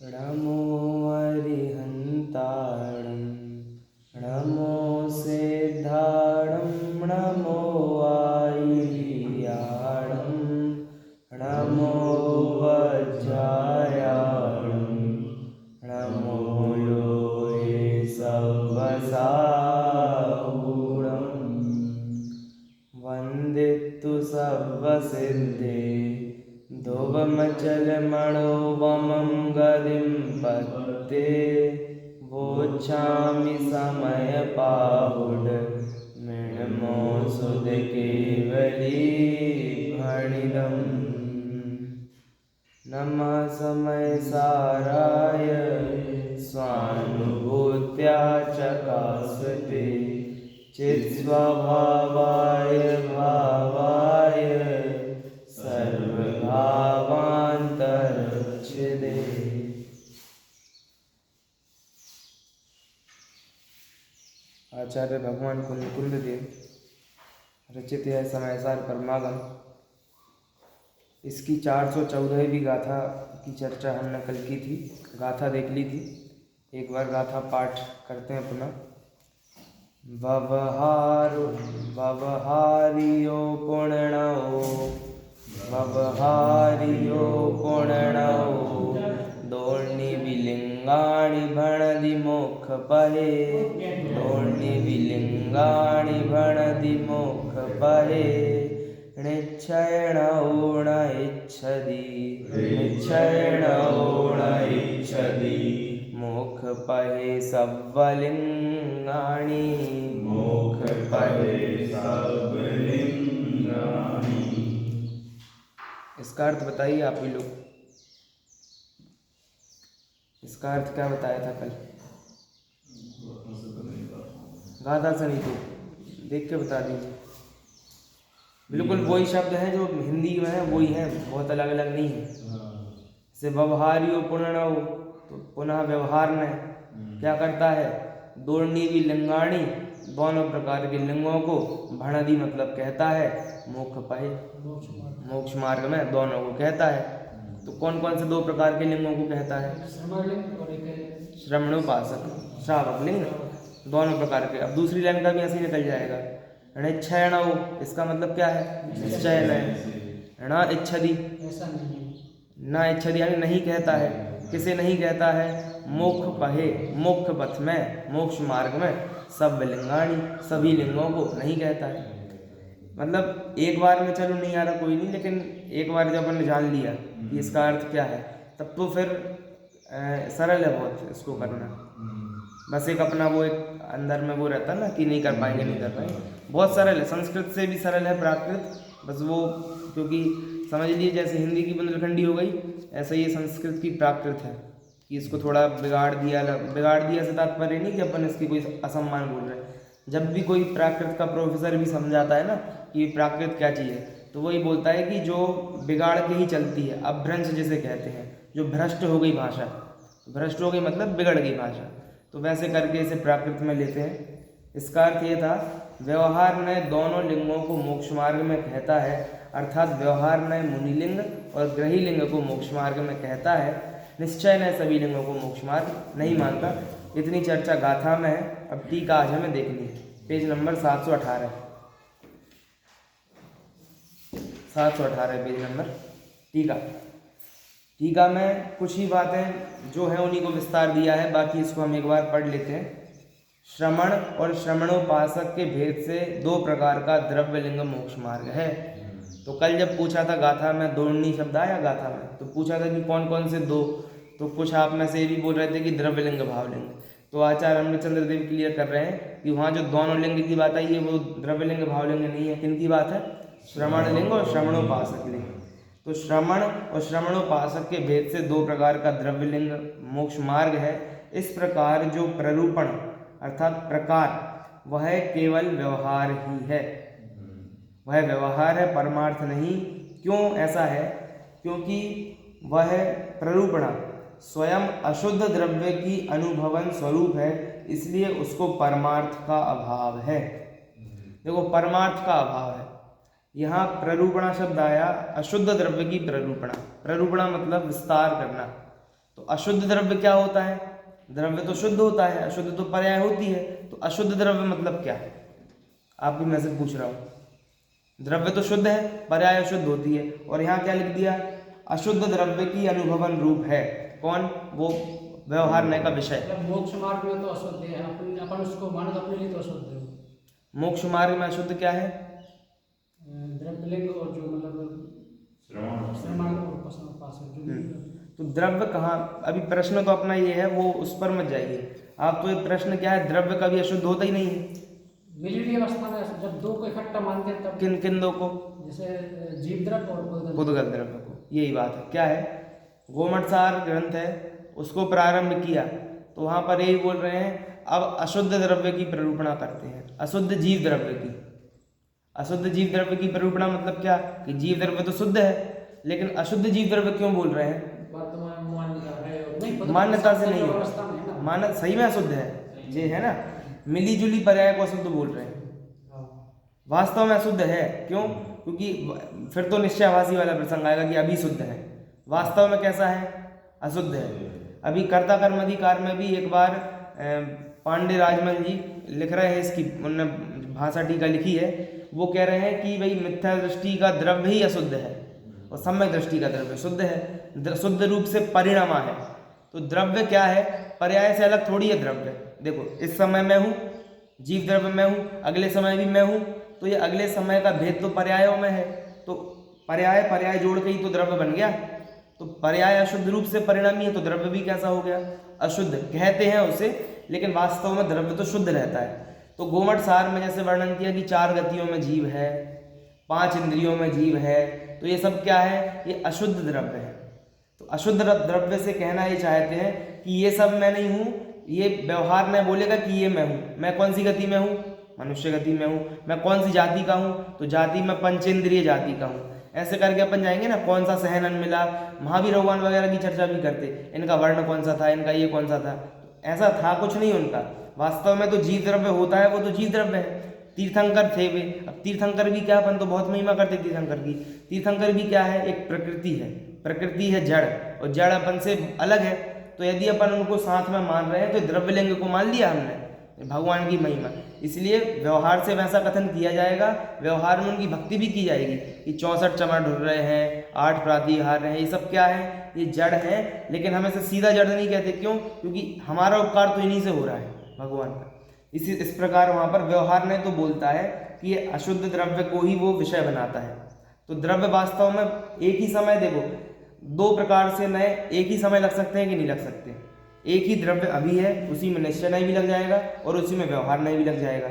नमो अरिहन्ताणं नमो सिद्धाणं नमो आयर्याणं नमो वज्रायाणं नमो लोहे सव्वसाहूणं वन्दितु सव्वसिद्धे ध्रुवमचलमणोवमं गतिं पत्ते वोच्छामि समयपाहुड मृण्मो सुधकेवली भणिदम् नमः समयसाराय स्वानुभूत्या चकासते चित्स्वभावाय भावाय सर्वभावान्तरच्छिदे। आचार्य भगवान कुंद देव रचित है समयसार परमागम। इसकी 414वीं गाथा की चर्चा हमने कल की थी, गाथा देख ली थी। एक बार गाथा पाठ करते हैं पुनः। ववहारियो पुण्यो ववहारियो पुण्यो दोर्णि विलिंगाणि भणदि मोक्ष पहे दोर्णि विलिंगाणि भणदि मोक्ष पहे निश्चयेन ऊण इच्छति निश्चयेन ऊण इच्छति मोक्ष पहे सव्वलिंगाणि मोक्ष पहे सव्वलिंगाणि। इसका अर्थ बताइए आप ही लोग। इसका अर्थ क्या बताया था कल? गाथा से नहीं तो देख के बता दीजिए। बिल्कुल वही शब्द है जो हिंदी में है, वही है, बहुत अलग अलग नहीं है। जैसे व्यवहारियो पुण्यो, तो पुनः व्यवहार ने क्या करता है? दोर्णी भी लिंगाणी, दोनों प्रकार के लिंगों को भणदि मतलब कहता है, मोक्ष पहे मोक्ष मार्ग में दोनों को कहता है। तो कौन कौन से दो प्रकार के लिंगों को कहता है? श्रमणोपासक, श्रावक लिंग, दोनों प्रकार के। अब दूसरी लाइन का भी ऐसे ही निकल जाएगा। निश्चयेन, इसका मतलब क्या है? निश्चय है। न इच्छति, न इच्छति यानी नहीं कहता है। किसे नहीं कहता है? मोक्ष पहे, मोक्ष पथ में, मोक्ष मार्ग में, सब लिंगाणी, सभी लिंगों को नहीं कहता है। मतलब एक बार में चलो नहीं आ रहा कोई नहीं, लेकिन एक बार जब हमने जान लिया कि इसका अर्थ क्या है, तब तो फिर सरल है बहुत इसको करना। बस एक अपना वो एक अंदर में वो रहता ना कि नहीं कर पाएंगे, नहीं कर पाएंगे। बहुत सरल है, संस्कृत से भी सरल है प्राकृत। बस वो क्योंकि समझ लीजिए जैसे हिंदी की बुंदेलखंडी हो गई, ऐसे ये संस्कृत की प्राकृत है कि इसको थोड़ा बिगाड़ दिया से तात्पर्य नहीं कि अपन इसकी कोई असम्मान बोल रहे हैं। जब भी कोई प्राकृत का प्रोफेसर भी समझाता है ना कि प्राकृत क्या चीज़ है, तो वही बोलता है कि जो बिगाड़ के ही चलती है, अपभ्रंश जिसे कहते हैं, जो भ्रष्ट हो गई भाषा। भ्रष्ट हो गई मतलब बिगड़ गई भाषा, तो वैसे करके इसे प्राकृत में लेते हैं। इसका अर्थ ये था, व्यवहार ने दोनों लिंगों को मोक्ष मार्ग में कहता है, अर्थात व्यवहार ने मुनिलिंग और ग्रही लिंग को मोक्ष मार्ग में कहता है। निश्चय ने सभी लिंगों को मोक्ष मार्ग नहीं मानता। इतनी चर्चा गाथा में है। अब टीका आज हमें देखनी है, पेज नंबर 718 पेज नंबर। टीका में कुछ ही बातें जो हैं उन्हीं को विस्तार दिया है, बाकी इसको हम एक बार पढ़ लेते हैं। श्रमण और श्रमणोपासक के भेद से दो प्रकार का द्रव्यलिंग मोक्ष मार्ग है। तो कल जब पूछा था गाथा में, दोर्णी शब्द आया गाथा में, तो पूछा था कि कौन कौन से दो, तो कुछ आप में से भी बोल रहे थे कि द्रव्यलिंग भावलिंग। तो आचार्य अमृतचंद्र देव क्लियर कर रहे हैं कि वहाँ जो दोनों लिंग की बात आई है वो द्रव्यलिंग भावलिंग नहीं है। किन की बात है? श्रमण लिंग और श्रमणोपासक लिंग। तो श्रमण और श्रमणोपासक के भेद से दो प्रकार का द्रव्यलिंग मोक्ष मार्ग है। इस प्रकार जो प्ररूपण अर्थात प्रकार, वह केवल व्यवहार ही है, वह व्यवहार है, परमार्थ नहीं। क्यों ऐसा है? क्योंकि वह प्ररूपणा स्वयं अशुद्ध द्रव्य की अनुभवन स्वरूप है, इसलिए उसको परमार्थ का अभाव है। देखो, परमार्थ का अभाव है। यहाँ प्ररूपणा शब्द आया, अशुद्ध द्रव्य की प्ररूपणा। प्ररूपणा मतलब विस्तार करना। तो अशुद्ध द्रव्य क्या होता है? द्रव्य तो शुद्ध होता है, अशुद्ध तो पर्याय होती है। तो अशुद्ध द्रव्य मतलब क्या है? आप भी मैं से पूछ रहा हूँ। द्रव्य तो शुद्ध है, पर्याय अशुद्ध होती है। और यहाँ क्या लिख दिया? अशुद्ध द्रव्य की अनुभवन रूप है। कौन? वो व्यवहार नय का विषय। मोक्ष मार्ग में तो अशुद्ध है, अपन उसको मानो तो अपने लिए तो अशुद्ध है। मोक्ष मार्ग में अशुद्ध क्या है? द्रव्यलिंग और जो मतलब श्रवण और उपासना जो तो द्रव्य कहाँ? अभी प्रश्न तो अपना ये है, वो उस पर मत जाइए आप। तो ये प्रश्न क्या है? द्रव्य कभी अशुद्ध होता ही नहीं है। मिली अवस्था में जब दो को इकट्ठा मानते हैं तब। किन किन दो को? जैसे जीव द्रव्य और पुद्गल द्रव्य को। यही बात है। क्या है? गोमटसार ग्रंथ है, उसको प्रारंभ किया तो वहाँ पर यही बोल रहे हैं, अब अशुद्ध द्रव्य की प्ररूपणा करते हैं, अशुद्ध जीव द्रव्य की। अशुद्ध जीव द्रव्य की प्ररूपणा मतलब क्या? कि जीव द्रव्य तो शुद्ध है, लेकिन अशुद्ध जीव द्रव्य क्यों बोल रहे हैं? मान्यता से नहीं है, मान्य सही में अशुद्ध है ये है ना, मिली जुली पर्याय को अशुद्ध बोल रहे हैं। वास्तव में अशुद्ध है। क्यों? क्योंकि फिर तो निश्चयाभासी वाला प्रसंग आएगा कि अभी शुद्ध है। वास्तव में कैसा है? अशुद्ध है। अभी कर्ता कर्म अधिकार में भी एक बार पांडे राजमल जी लिख रहे हैं, इसकी उन्होंने भाषा टीका लिखी है। वो कह रहे हैं कि भाई मिथ्या दृष्टि का द्रव्य ही अशुद्ध है और सम्यक दृष्टि का द्रव्य शुद्ध है, शुद्ध रूप से परिणमा है। तो द्रव्य क्या है? पर्याय से अलग थोड़ी है द्रव्य। देखो, इस समय मैं हूँ, जीव द्रव्य मैं हूँ, अगले समय भी मैं हूँ, तो ये अगले समय का भेद तो पर्यायों में है। तो पर्याय पर्याय जोड़ के ही तो द्रव्य बन गया। तो पर्याय अशुद्ध रूप से परिणामी है, तो द्रव्य भी कैसा हो गया? अशुद्ध। कहते हैं उसे, लेकिन वास्तव में द्रव्य तो शुद्ध रहता है। तो गोमट सार में जैसे वर्णन किया कि 4 गतियों में जीव है, 5 इंद्रियों में जीव है, तो ये सब क्या है? ये अशुद्ध द्रव्य है। तो अशुद्ध द्रव्य से कहना ये चाहते हैं कि ये सब मैं नहीं हूँ। ये व्यवहार में बोलेगा कि ये मैं हूँ। मैं कौन सी गति में हूँ? मनुष्य गति में हूँ। मैं कौन सी जाति का हूँ? तो जाति में पंचेंद्रिय जाति का हूँ। ऐसे करके अपन जाएंगे ना, कौन सा सहनन मिला, महावीर भगवान वगैरह की चर्चा भी करते, इनका वर्ण कौन सा था, इनका ये कौन सा था। ऐसा था कुछ नहीं उनका। वास्तव में तो जीव द्रव्य होता है, वो तो जीव द्रव्य है। तीर्थंकर थे वे। अब तीर्थंकर भी क्या, अपन तो बहुत महिमा करते तीर्थंकर की। तीर्थंकर भी क्या है? एक प्रकृति है। प्रकृति है जड़, और जड़ अपन से अलग है। तो यदि अपन उनको साथ में मान रहे हैं तो द्रव्यलिंग को मान लिया हमने, भगवान की महिमा। इसलिए व्यवहार से वैसा कथन किया जाएगा, व्यवहार में उनकी भक्ति भी की जाएगी कि 64 चमड़ ढुल रहे हैं, 8 प्रातिहार हैं, ये सब क्या है? ये जड़ है। लेकिन हम इसे सीधा जड़ नहीं कहते। क्यों? क्योंकि हमारा उपकार तो इन्हीं से हो रहा है, भगवान का। इस प्रकार वहाँ पर व्यवहार ने तो बोलता है कि ये अशुद्ध द्रव्य को ही वो विषय बनाता है। तो द्रव्य वास्तव में एक ही समय, देखो 2 प्रकार से नए एक ही समय लग सकते हैं कि नहीं लग सकते। एक ही द्रव्य अभी है, उसी में निश्चय नहीं भी लग जाएगा और उसी में व्यवहार नहीं भी लग जाएगा।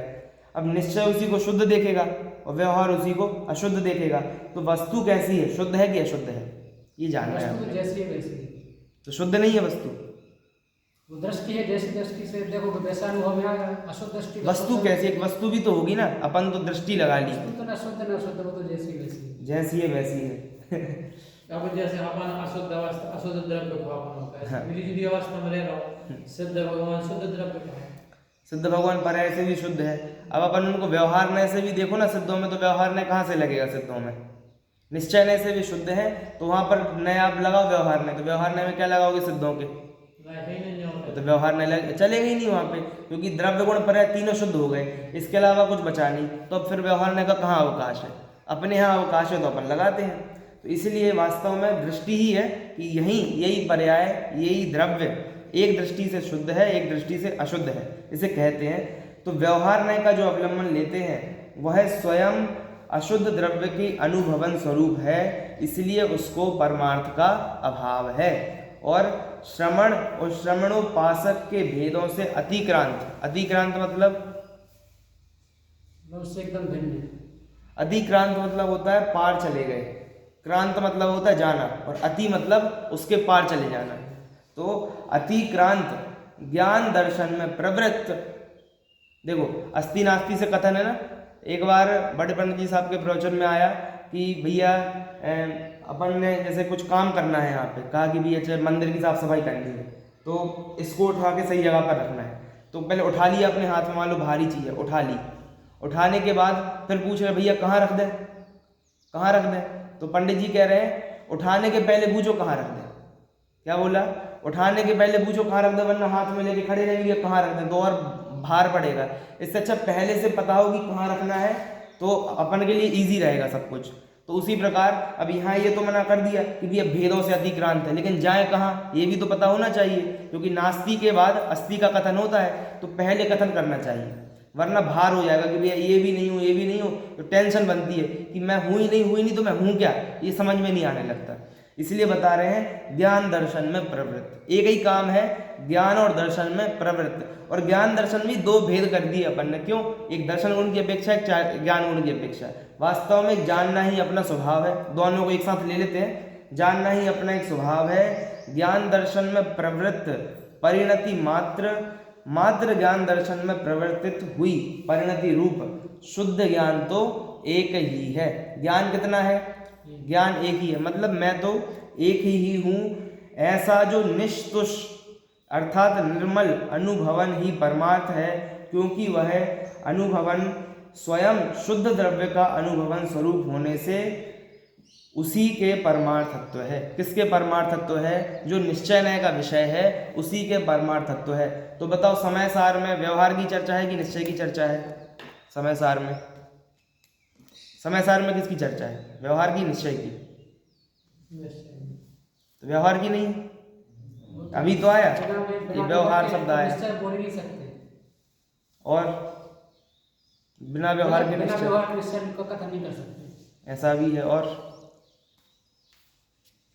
अब निश्चय उसी को शुद्ध देखेगा और व्यवहार उसी को अशुद्ध देखेगा। तो वस्तु कैसी है? शुद्ध है कि अशुद्ध है? ये जानना है। जैसी है वैसी है, तो शुद्ध नहीं है वस्तु। वो दृष्टि है, जैसी दृष्टि से देखोगे वैसा अनुभव में आएगा। अशुद्ध दृष्टि वस्तु कैसी? एक वस्तु भी तो होगी ना। अपन तो दृष्टि लगा ली, तो ना शुद्ध ना शुद्ध, वो तो जैसी वैसी जैसी है वैसी है। अब जैसे अपन अशुद्ध अवस्था, अशुद्ध द्रव्य को अपन होता है, हाँ। मिली जुली अवस्था में रह रहा हूँ, सिद्ध भगवान शुद्ध द्रव्य का है। सिद्ध भगवान पर्याय से भी शुद्ध है। अब अपन उनको व्यवहार नय से भी देखो ना, सिद्धों में तो व्यवहार नय कहाँ से लगेगा? सिद्धों में निश्चय नय से भी शुद्ध है। तो वहाँ पर नय आप लगाओ व्यवहार नय, तो व्यवहार नय में क्या लगाओगे? सिद्धों के। तो व्यवहार नय चलेगा ही नहीं वहाँ पे, क्योंकि द्रव्य गुण पर्याय तीनों शुद्ध हो गए, इसके अलावा कुछ बचा नहीं। तो अब फिर व्यवहार नय का कहाँ अवकाश है? अपने यहाँ अवकाश है तो अपन लगाते हैं। तो इसलिए वास्तव में दृष्टि ही है कि यही पर्याय, यही द्रव्य एक दृष्टि से शुद्ध है, एक दृष्टि से अशुद्ध है, इसे कहते हैं। तो व्यवहार नय का जो अवलंबन लेते हैं वह स्वयं अशुद्ध द्रव्य के अनुभवन स्वरूप है, इसलिए उसको परमार्थ का अभाव है। और श्रवण और श्रवणोपासक के भेदों से अतिक्रांत मतलब उससे एकदम भिन्न। अतिक्रांत मतलब होता है पार चले गए, क्रांत मतलब होता है जाना, और अति मतलब उसके पार चले जाना। तो अतिक्रांत ज्ञान दर्शन में प्रवृत्त, देखो अस्ति नास्ति से कथन है ना। एक बार बड़े पंडित जी साहब के प्रवचन में आया कि भैया अपन ने जैसे कुछ काम करना है, यहाँ पे कहा कि भैया मंदिर की साफ सफाई करनी है, तो इसको उठा के सही जगह पर रखना है। तो पहले उठा लिया अपने हाथ में, मान लो भारी चीज़ है, उठा ली। उठाने के बाद फिर पूछ रहे भैया कहाँ रख दें, कहाँ रख दें? तो पंडित जी कह रहे हैं उठाने के पहले पूछो कहाँ रख दें। क्या बोला? उठाने के पहले पूछो कहाँ रख दो, वरना हाथ में लेके खड़े रहेंगे कहाँ रख दें तो और भार पड़ेगा। इससे अच्छा पहले से पता हो कि कहाँ रखना है तो अपन के लिए ईजी रहेगा सब कुछ। तो उसी प्रकार अब यहाँ ये तो मना कर दिया कि भैया भेदों से अतिक्रांत है, लेकिन जाए कहाँ ये भी तो पता होना चाहिए, क्योंकि नास्ति के बाद अस्ति का कथन होता है तो पहले कथन करना चाहिए, वरना भार हो जाएगा कि भैया ये भी नहीं हूँ ये भी नहीं हूँ, तो टेंशन बनती है कि मैं हुई नहीं तो मैं हूँ क्या, ये समझ में नहीं आने लगता। इसलिए बता रहे हैं ज्ञान दर्शन में प्रवृत्त, एक ही काम है ज्ञान और दर्शन में प्रवृत्त। और ज्ञान दर्शन भी दो भेद कर दिए अपन ने, क्यों? एक दर्शन गुण की अपेक्षा एक ज्ञान गुण की अपेक्षा। वास्तव में जानना ही अपना स्वभाव है, दोनों को एक साथ ले लेते हैं। जानना ही अपना एक स्वभाव है, ज्ञान दर्शन में प्रवृत्त परिणति मात्र ज्ञान दर्शन में प्रवर्तित हुई परिणति रूप शुद्ध ज्ञान तो एक ही है। ज्ञान कितना है? ज्ञान एक ही है, मतलब मैं तो एक ही हूँ, ऐसा जो निष्तुष अर्थात निर्मल अनुभवन ही परमार्थ है, क्योंकि वह अनुभवन स्वयं शुद्ध द्रव्य का अनुभवन स्वरूप होने से उसी के परमार्थत्व है। किसके परमार्थत्व है? जो निश्चय नय का विषय है उसी के परमार्थत्व है। तो बताओ समय सार में व्यवहार की चर्चा है कि निश्चय की चर्चा है? समय सार में किसकी चर्चा है? व्यवहार की, निश्चय की? तो व्यवहार की नहीं, अभी तो आया ये व्यवहार शब्द आया, निश्चय बोल नहीं सकते, और बिना व्यवहार के निश्चय को कथन नहीं कर सकते, ऐसा भी है। और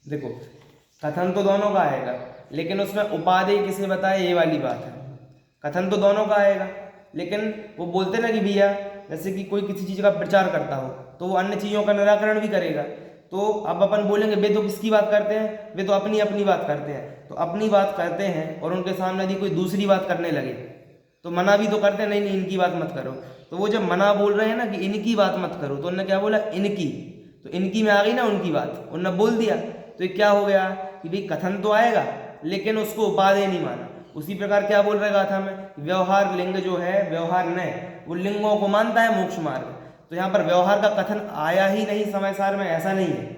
देखो कथन तो दोनों का आएगा, लेकिन उसमें उपादेय किसे बताए ये वाली बात है। कथन तो दोनों का आएगा, लेकिन वो बोलते ना कि भैया जैसे कि कोई किसी चीज़ का प्रचार करता हो तो वो अन्य चीज़ों का निराकरण भी करेगा। तो अब अपन बोलेंगे वे तो किसकी बात करते हैं? वे तो अपनी अपनी बात करते हैं। तो अपनी बात करते हैं और उनके सामने यदि कोई दूसरी बात करने लगे तो मना भी तो करते हैं, नहीं इनकी बात मत करो। तो वो जब मना बोल रहे हैं ना कि इनकी बात मत करो, तो उन्होंने क्या बोला? इनकी। तो इनकी में आ गई ना उनकी बात, उन्होंने बोल दिया। तो ये क्या हो गया कि भाई कथन तो आएगा लेकिन उसको उपादेय नहीं माना। उसी प्रकार क्या बोल रहे गाथा में? व्यवहार लिंग जो है, व्यवहार नय, वो लिंगों को मानता है मोक्ष मार्ग। तो यहाँ पर व्यवहार का कथन आया ही नहीं समय सार में, ऐसा नहीं है,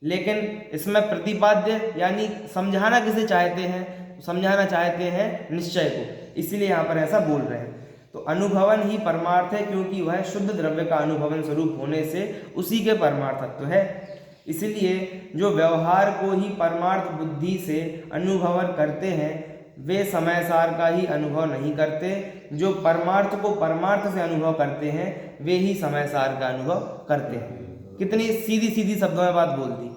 लेकिन इसमें प्रतिपाद्य यानी समझाना किसे चाहते हैं? समझाना चाहते हैं निश्चय को, इसीलिए यहाँ पर ऐसा बोल रहे हैं। तो अनुभवन ही परमार्थ है, क्योंकि वह शुद्ध द्रव्य का अनुभवन स्वरूप होने से उसी के परमार्थत्व है। इसलिए जो व्यवहार को ही परमार्थ बुद्धि से अनुभवन करते हैं वे समय सार का ही अनुभव नहीं करते। जो परमार्थ को परमार्थ से अनुभव करते हैं वे ही समय सार का अनुभव करते हैं। कितनी सीधी सीधी शब्दों में बात बोल दी।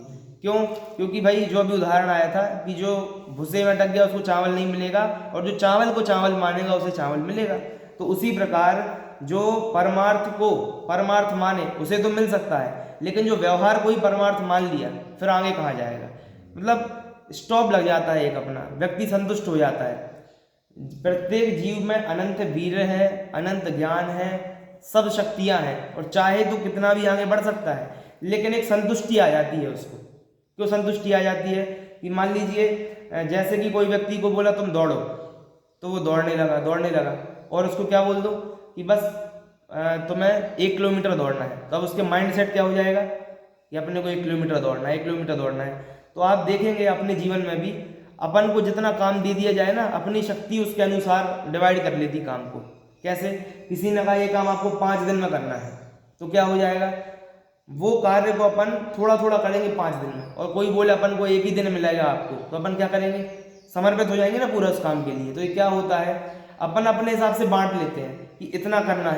क्यों? क्योंकि भाई जो अभी उदाहरण आया था कि जो भूसे में अटक गया उसको चावल नहीं मिलेगा, और जो चावल को चावल मानेगा उसे चावल मिलेगा। तो उसी प्रकार जो परमार्थ को परमार्थ माने उसे तो मिल सकता है, लेकिन जो व्यवहार को ही परमार्थ मान लिया फिर आगे कहाँ जाएगा? मतलब स्टॉप लग जाता है एक अपना, व्यक्ति संतुष्ट हो जाता है। प्रत्येक जीव में अनंत वीर है, अनंत ज्ञान है, सब शक्तियां हैं, और चाहे तो कितना भी आगे बढ़ सकता है, लेकिन एक संतुष्टि आ जाती है उसको। क्यों संतुष्टि आ जाती है? कि मान लीजिए जैसे कि कोई व्यक्ति को बोला तुम दौड़ो, तो वो दौड़ने लगा, और उसको क्या बोल दो कि बस तुम्हें 1 किलोमीटर दौड़ना है, तो अब उसके माइंड सेट क्या हो जाएगा कि अपने को 1 किलोमीटर दौड़ना है। तो आप देखेंगे अपने जीवन में भी अपन को जितना काम दे दिया जाए ना, अपनी शक्ति उसके अनुसार डिवाइड कर लेती काम को। कैसे? किसी ने कहा ये काम आपको 5 दिन में करना है, तो क्या हो जाएगा? वो कार्य को अपन थोड़ा थोड़ा करेंगे 5 दिन में, और कोई बोले अपन को 1 ही दिन मिलेगा आपको, तो अपन क्या करेंगे? समर्पित हो जाएंगे ना पूरा उस काम के लिए। तो ये क्या होता है, अपन अपने हिसाब से बांट लेते हैं कि इतना करना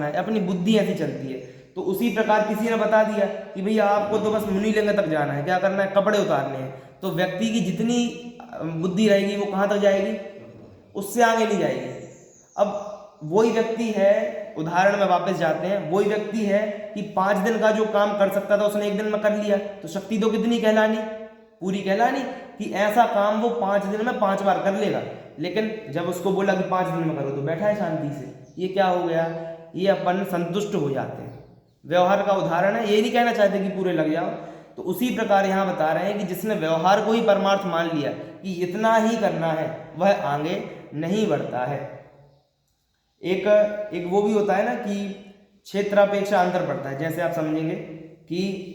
है, अपनी बुद्धि ऐसी चलती है। तो उसी प्रकार किसी ने बता दिया कि भैया आपको तो बस मुनिलिंग तक जाना है, क्या करना है? कपड़े उतारने हैं। तो व्यक्ति की जितनी बुद्धि रहेगी वो कहाँ तक जाएगी? उससे आगे नहीं जाएगी। अब वही व्यक्ति है, उदाहरण में वापस जाते हैं, वही व्यक्ति है कि 5 दिन का जो काम कर सकता था उसने 1 दिन में कर लिया, तो शक्ति तो कितनी कहलानी? पूरी कहलानी कि ऐसा काम वो 5 दिन में 5 बार कर लेगा। लेकिन जब उसको बोला कि 5 दिन में करो तो बैठा है शांति से। ये क्या हो गया? ये अपन संतुष्ट हो जाते हैं। व्यवहार का उदाहरण है, ये नहीं कहना चाहते कि पूरे लग जाओ। तो उसी प्रकार यहाँ बता रहे हैं कि जिसने व्यवहार को ही परमार्थ मान लिया कि इतना ही करना है, वह आगे नहीं बढ़ता है। एक वो भी होता है ना कि क्षेत्रापेक्षा अंतर पड़ता है। जैसे आप समझेंगे कि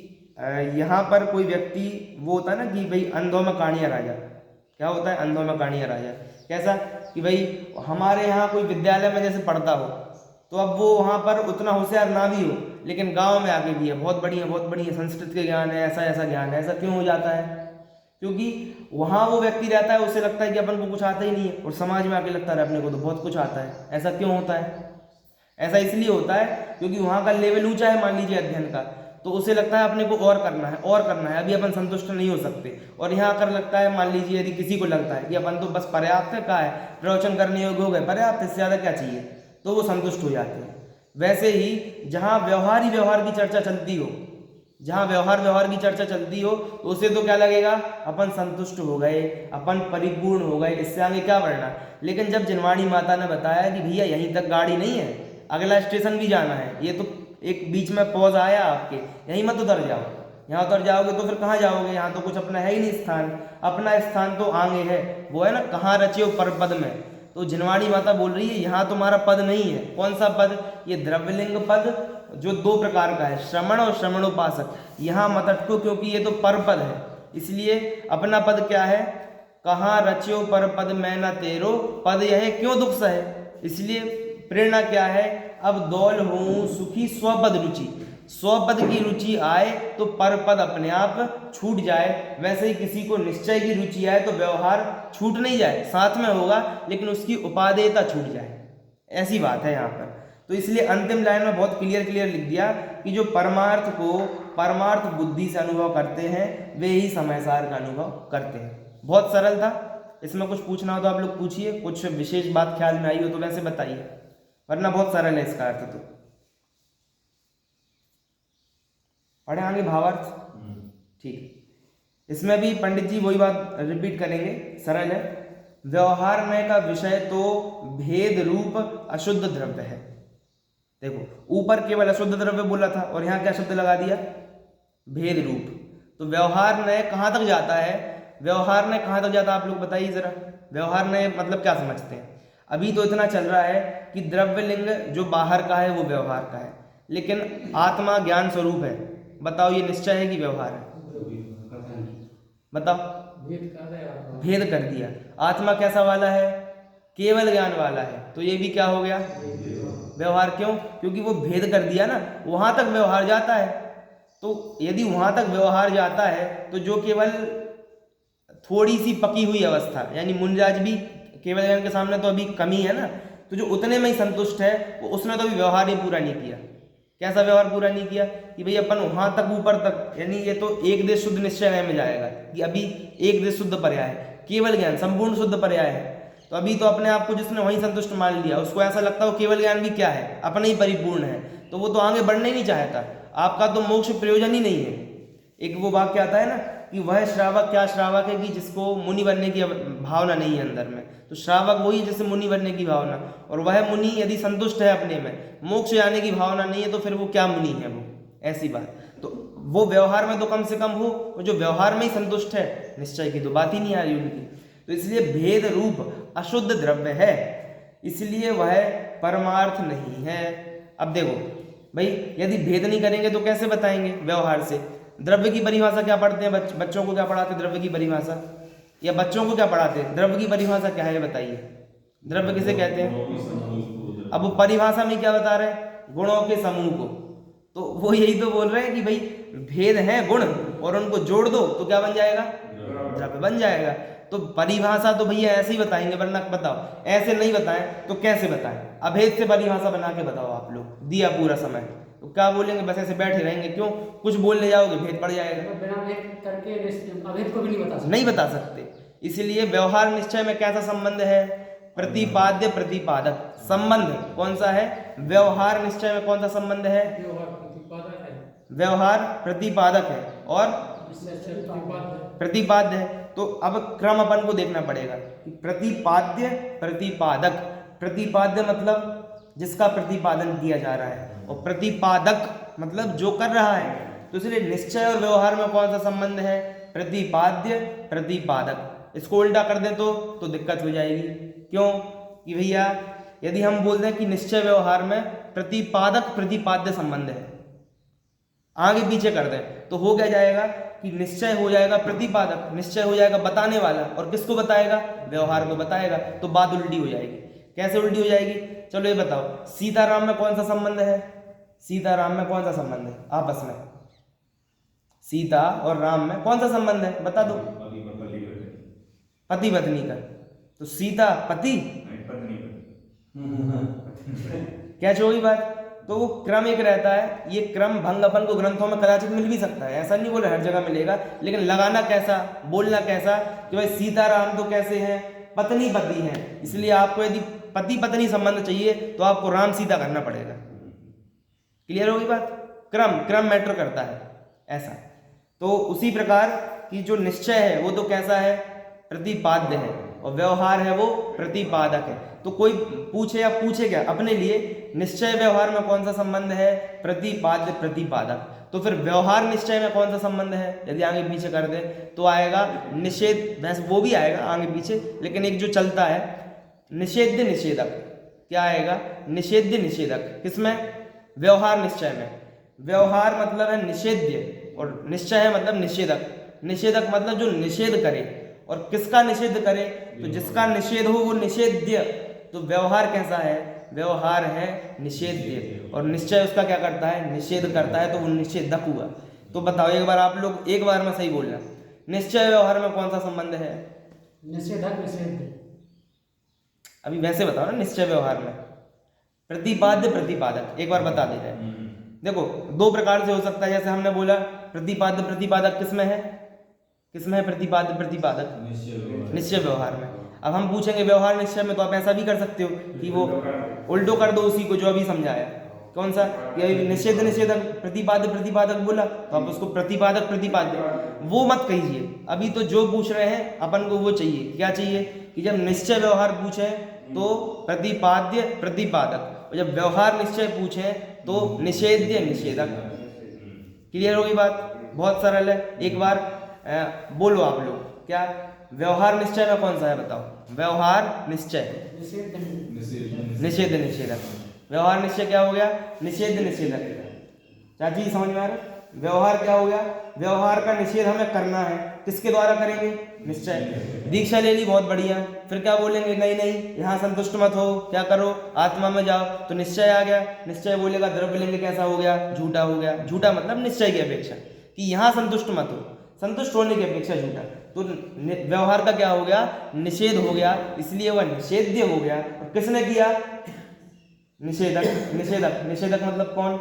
यहाँ पर कोई व्यक्ति वो होता है ना कि भाई अंधों में कानिया राजा, क्या होता है, अंधों में कानिया राजा। कैसा कि भाई हमारे यहाँ कोई विद्यालय में जैसे पढ़ता हो तो अब वो वहाँ पर उतना होशियार ना भी हो, लेकिन गांव में आके भी है बहुत बढ़िया संस्कृत के ज्ञान है, ऐसा ज्ञान है। ऐसा क्यों हो जाता है? क्योंकि वहाँ वो व्यक्ति रहता है, उसे लगता है कि अपन को कुछ आता ही नहीं है, और समाज में आके लगता है अपने को तो बहुत कुछ आता है। ऐसा क्यों होता है? ऐसा इसलिए होता है क्योंकि वहाँ का लेवल ऊंचा है, मान लीजिए अध्ययन का, तो उसे लगता है अपने को और करना है, अभी अपन संतुष्ट नहीं हो सकते। और यहाँ आकर लगता है, मान लीजिए यदि किसी को लगता है कि अपन तो बस पर्याप्त है, कहाँ है, प्रवचन करने योग्य हो गए, पर्याप्त, इससे ज़्यादा क्या चाहिए, तो वो संतुष्ट हो जाते हैं। वैसे ही जहाँ व्यवहार ही व्यवहार की चर्चा चलती हो, जहाँ व्यवहार की चर्चा चलती हो, तो उसे तो क्या लगेगा, अपन संतुष्ट हो गए, अपन परिपूर्ण हो गए, इससे आगे क्या बढ़ना। लेकिन जब जिनवाणी माता ने बताया कि भैया यहीं तक गाड़ी नहीं है, अगला स्टेशन भी जाना है, ये तो एक बीच में पॉज आया आपके, यहीं मत उतर जाओ, यहाँ उतर जाओगे तो फिर कहाँ जाओगे, यहाँ तो कुछ अपना है ही नहीं स्थान, अपना स्थान तो आगे है, वो है ना, कहाँ रचे हो पर पद में। तो जिनवाणी माता बोल रही है यहाँ तुम्हारा पद नहीं है। कौन सा पद? ये द्रव्यलिंग पद जो 2 प्रकार का है, श्रमण और श्रमणोपासक। यहाँ मत अटको क्योंकि ये तो पर पद है, इसलिए अपना पद क्या है, कहाँ रच्यो पर पद मैं न तेरो, पद यह क्यों दुख सहे। इसलिए प्रेरणा क्या है, अब दौल हूँ सुखी स्वपद रुचि, स्वपद की रुचि आए तो पर पद अपने आप छूट जाए। वैसे ही किसी को निश्चय की रुचि आए तो व्यवहार छूट नहीं जाए, साथ में होगा, लेकिन उसकी उपादेयता छूट जाए, ऐसी बात है यहाँ पर। तो इसलिए अंतिम लाइन में बहुत क्लियर लिख दिया कि जो परमार्थ को परमार्थ बुद्धि से अनुभव करते हैं वे ही समय सार का अनुभव करते हैं। बहुत सरल था। इसमें कुछ पूछना हो तो आप लोग पूछिए, कुछ विशेष बात ख्याल में आई हो तो वैसे बताइए, वरना बहुत सरल है इसका अर्थ। तो पढ़े आगे भावार्थ, ठीक। इसमें भी पंडित जी वही बात रिपीट करेंगे, सरल है। व्यवहार में का विषय तो भेद रूप अशुद्ध द्रव्य है। देखो ऊपर केवल अशुद्ध द्रव्य बोला था और यहाँ क्या शब्द लगा दिया, भेद रूप। तो व्यवहार नय कहाँ तक जाता है, व्यवहार नय कहाँ तक जाता है, आप लोग बताइए जरा। व्यवहार नय मतलब क्या समझते हैं? अभी तो इतना चल रहा है कि द्रव्यलिंग जो बाहर का है वो व्यवहार का है, लेकिन आत्मा ज्ञान स्वरूप है। बताओ ये निश्चय है कि व्यवहार है? बताओ। भेद कर दिया। आत्मा कैसा वाला है? केवल ज्ञान वाला है, तो ये भी क्या हो गया, व्यवहार। क्यों? क्योंकि वो भेद कर दिया ना, वहां तक व्यवहार जाता है। तो यदि वहां तक व्यवहार जाता है तो जो केवल थोड़ी सी पकी हुई अवस्था, यानी मुंजाज भी केवल ज्ञान के सामने तो अभी कमी है ना, तो जो उतने में ही संतुष्ट है वो उसने तो अभी व्यवहार ही पूरा नहीं किया। कैसा व्यवहार पूरा नहीं किया कि भाई अपन वहां तक ऊपर तक, यानी ये तो एक देश शुद्ध निश्चय में जाएगा कि अभी एक देश शुद्ध पर्याय है, केवल ज्ञान संपूर्ण शुद्ध पर्याय है। तो अभी तो अपने आप को जिसने वहीं संतुष्ट मान लिया, उसको ऐसा लगता है केवल ज्ञान भी क्या है, अपना ही परिपूर्ण है, तो वो तो आगे बढ़ना ही नहीं चाहता। आपका तो मोक्ष प्रयोजन ही नहीं है। एक वो वाक्य आता है ना कि वह श्रावक क्या श्रावक है कि जिसको मुनि बनने की भावना नहीं है अंदर में, तो श्रावक वही जिससे मुनि बनने की भावना, और वह मुनि यदि संतुष्ट है अपने में, मोक्ष जाने की भावना नहीं है, तो फिर वो क्या मुनि है वो, ऐसी बात। तो वो व्यवहार में तो कम से कम हो, और जो व्यवहार में ही संतुष्ट है, निश्चय की तो बात ही नहीं आ रही उनकी। तो इसलिए भेद रूप अशुद्ध द्रव्य है, इसलिए वह परमार्थ नहीं है। अब देखो भाई, यदि भेद नहीं करेंगे तो कैसे बताएंगे व्यवहार से? द्रव्य की परिभाषा क्या पढ़ते हैं बच्चों को क्या पढ़ाते हैं द्रव्य की परिभाषा, या बच्चों को क्या पढ़ाते हैं? द्रव्य की परिभाषा क्या है बताइए, द्रव्य किसे कहते हैं? अब वो परिभाषा में क्या बता रहे हैं? गुणों के समूह को। तो वो यही तो बोल रहे हैं कि भाई भेद है गुण, और उनको जोड़ दो तो क्या बन जाएगा, द्रव्य बन जाएगा। तो परिभाषा तो भैया ऐसे ही बताएंगे, वरना बताओ ऐसे नहीं बताएं तो कैसे बताएं? अभेद से परिभाषा बना के बताओ। आप लोग दिया पूरा समय तो क्या बोलेंगे? बस ऐसे बैठे रहेंगे। क्यों? कुछ बोलने जाओगे भेद पड़ जाएगा, तो बिना भेद करके अभेद को भी नहीं बता सकते। इसलिए व्यवहार निश्चय में कैसा संबंध है? प्रतिपाद्य प्रतिपादक संबंध। कौन सा है? व्यवहार निश्चय में कौन सा संबंध है? व्यवहार प्रतिपादक है और प्रतिपाद्य है। तो अब क्रम अपन को देखना पड़ेगा कि प्रतिपाद्य प्रतिपादक। प्रतिपाद्य मतलब जिसका प्रतिपादन किया जा रहा है, और प्रतिपादक मतलब जो कर रहा है। तो इसलिए निश्चय और व्यवहार में कौन सा संबंध है? प्रतिपाद्य प्रतिपादक। इसको उल्टा कर दें तो दिक्कत हो जाएगी। क्यों? कि भैया यदि हम बोल दें कि निश्चय व्यवहार में प्रतिपादक प्रतिपाद्य संबंध है, आगे पीछे कर दें तो हो क्या जाएगा? कि निश्चय हो जाएगा प्रतिपादक, निश्चय हो जाएगा बताने वाला, और किसको बताएगा? व्यवहार को बताएगा। तो बात उल्टी हो जाएगी। कैसे उल्टी हो जाएगी? चलो ये बताओ, सीताराम में कौन सा संबंध है? सीताराम में कौन सा संबंध है आपस में? सीता और राम में कौन सा संबंध है? बता दो। पति पत्नी का। तो सीता पति, क्या होगी बात? तो वो क्रम एक रहता है। ये क्रम भंग अपन को ग्रंथों में कदाचित मिल भी सकता है, ऐसा नहीं बोले हर जगह मिलेगा, लेकिन लगाना कैसा, बोलना कैसा कि भाई सीताराम तो कैसे हैं? पत्नी पति हैं। इसलिए आपको यदि पति पत्नी संबंध चाहिए तो आपको राम सीता करना पड़ेगा। क्लियर होगी बात? क्रम मैटर करता है ऐसा। तो उसी प्रकार की जो निश्चय है वो तो कैसा है? प्रतिपाद्य है, और व्यवहार है वो प्रतिपादक है। तो कोई पूछे या पूछे क्या अपने लिए, निश्चय व्यवहार में कौन सा संबंध है? प्रतिपाद्य प्रतिपादक। तो फिर व्यवहार निश्चय में कौन सा संबंध है? यदि आगे पीछे कर दे तो आएगा निषेध, वैसे वो भी आएगा आगे पीछे, लेकिन एक जो चलता है निषेध्य निषेधक। क्या आएगा? निषेध्य निषेधक। किसमें? व्यवहार निश्चय में। व्यवहार मतलब है निषेध्य, और निश्चय है मतलब निषेधक। निषेधक मतलब जो निषेध करे, और किसका निषेध करे? तो जिसका निषेध हो वो निषेध्य। तो व्यवहार कैसा है? व्यवहार है निषेध्य, और निश्चय उसका क्या करता है? निषेध करता है, तो वो निषेधक हुआ। तो बताओ एक बार, आप लोग एक बार में सही बोलना, निश्चय व्यवहार में कौन सा संबंध है? निषेधक निषेध। अभी वैसे बताओ ना, निश्चय व्यवहार में प्रतिपाद्य प्रतिपादक, एक बार बता दे जाए। देखो दो प्रकार से हो सकता है, जैसे हमने बोला प्रतिपाद्य प्रतिपादक किसमें है? किसमें है प्रतिपाद्य प्रतिपादक? निश्चय व्यवहार में। अब हम पूछेंगे व्यवहार निश्चय में, तो आप ऐसा भी कर सकते हो कि वो उल्टो कर दो उसी को जो अभी समझाया। कौन सा? कि निषेध निषेधक प्रतिपाद्य प्रतिपादक बोला, तो आप उसको प्रतिपादक प्रतिपाद्य वो मत कहिए। अभी तो जो पूछ रहे हैं अपन को वो चाहिए। क्या चाहिए? कि जब निश्चय व्यवहार पूछे तो प्रतिपाद्य प्रतिपादक, और जब व्यवहार निश्चय पूछे तो निषेध्य निषेधक। क्लियर होगी बात? बहुत सरल है। एक बार बोलो आप लोग, क्या व्यवहार निश्चय में कौन सा है बताओ? व्यवहार निश्चय निषेध निषेधक। व्यवहार निश्चय क्या हो गया? निषेध निषेधक। चाची समझ में आ रहा? व्यवहार क्या हो गया? व्यवहार का निषेध हमें करना है, किसके द्वारा करेंगे? निश्चय। दीक्षा ले ली, बहुत बढ़िया, फिर क्या बोलेंगे? नहीं नहीं यहाँ संतुष्ट मत हो, क्या करो? आत्मा में जाओ। तो निश्चय आ गया। निश्चय बोलेगा द्रव्यलिंग कैसा हो गया? झूठा हो गया। झूठा मतलब निश्चय की अपेक्षा, कि यहाँ संतुष्ट मत हो, संतुष्ट होने की अपेक्षा झूठा। तो व्यवहार का क्या हो गया? निषेध हो गया, इसलिए वह निषेध्य हो गया। और किसने किया? निषेधक। निषेधक निषेधक मतलब कौन?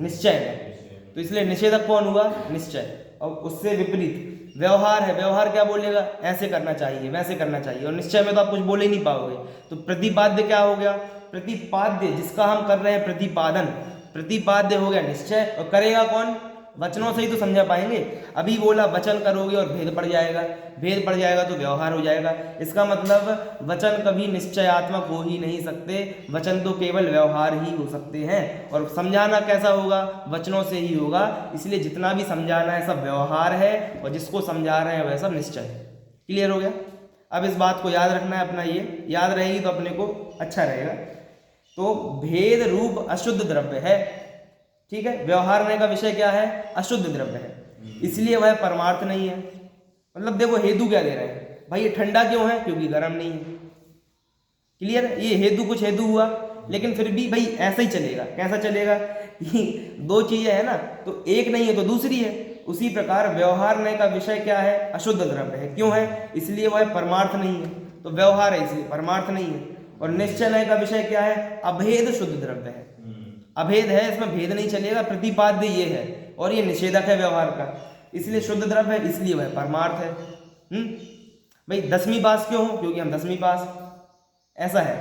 निश्चय है। तो इसलिए निषेधक कौन हुआ? निश्चय। और उससे विपरीत व्यवहार है। व्यवहार क्या बोलेगा? ऐसे करना चाहिए, वैसे करना चाहिए। और निश्चय में तो आप कुछ बोल ही नहीं पाओगे। तो प्रतिपाद्य क्या हो गया? प्रतिपाद्य, जिसका हम कर रहे हैं प्रतिपादन, प्रतिपाद्य हो गया निश्चय। और करेगा कौन? वचनों से ही तो समझा पाएंगे। अभी बोला वचन करोगे और भेद पड़ जाएगा, भेद पड़ जाएगा तो व्यवहार हो जाएगा। इसका मतलब वचन कभी निश्चयात्मक हो ही नहीं सकते, वचन तो केवल व्यवहार ही हो सकते हैं। और समझाना कैसा होगा? वचनों से ही होगा। इसलिए जितना भी समझाना है सब व्यवहार है, और जिसको समझा रहे हैं वह सब निश्चय है। क्लियर हो गया? अब इस बात को याद रखना है अपना, ये याद रहेगी तो अपने को अच्छा रहेगा। तो भेद रूप अशुद्ध द्रव्य है, ठीक है। व्यवहार का विषय क्या है? अशुद्ध द्रव्य है, इसलिए वह परमार्थ नहीं है। मतलब देखो हेतु क्या दे रहे हैं भाई, ये ठंडा क्यों है? क्योंकि गर्म नहीं है। क्लियर? ये हेतु कुछ हेतु हुआ, लेकिन फिर भी भाई ऐसा ही चलेगा। कैसा चलेगा? दो चीजें है ना, तो एक नहीं है तो दूसरी है। उसी प्रकार व्यवहार का विषय क्या है? अशुद्ध द्रव्य है। क्यों है? इसलिए वह परमार्थ नहीं है। तो व्यवहार है इसलिए परमार्थ नहीं है। और निश्चय का विषय क्या है? अभेद शुद्ध द्रव्य है। अभेद है, इसमें भेद नहीं चलेगा। प्रतिपाद्य ये है, और ये निषेधक है व्यवहार का, इसलिए शुद्ध द्रव्य है, इसलिए वह परमार्थ है। भाई 10वीं पास क्यों हो? क्योंकि हम 10वीं पास, ऐसा है।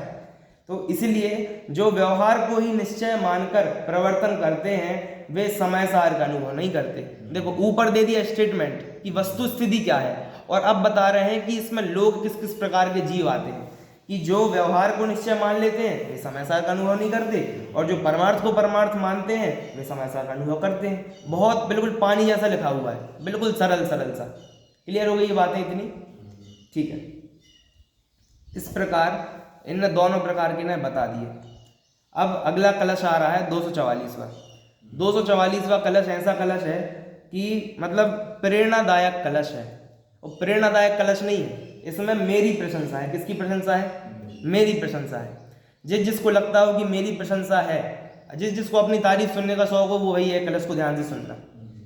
तो इसलिए जो व्यवहार को ही निश्चय मानकर प्रवर्तन करते हैं वे समय सार का अनुभव नहीं करते। देखो ऊपर दे दिया स्टेटमेंट कि वस्तु स्थिति क्या है, और अब बता रहे हैं कि इसमें लोग किस किस प्रकार के जीव आते हैं। कि जो व्यवहार को निश्चय मान लेते हैं वे समय सार का अनुभव नहीं करते, और जो परमार्थ को परमार्थ मानते हैं वे समय सार का अनुभव करते हैं। बहुत बिल्कुल पानी जैसा लिखा हुआ है, बिल्कुल सरल सरल सा। क्लियर हो गई ये बातें इतनी? ठीक है। इस प्रकार इन दोनों प्रकार के ने बता दिए। अब अगला कलश आ रहा है 244वां। 244वां कलश ऐसा कलश है कि मतलब प्रेरणादायक कलश है, और प्रेरणादायक कलश नहीं है, इसमें मेरी प्रशंसा है। किसकी प्रशंसा है? मेरी प्रशंसा है। जिसको लगता हो कि मेरी प्रशंसा है, जिसको अपनी तारीफ सुनने का शौक हो, वो वही है कलश को ध्यान से सुनना,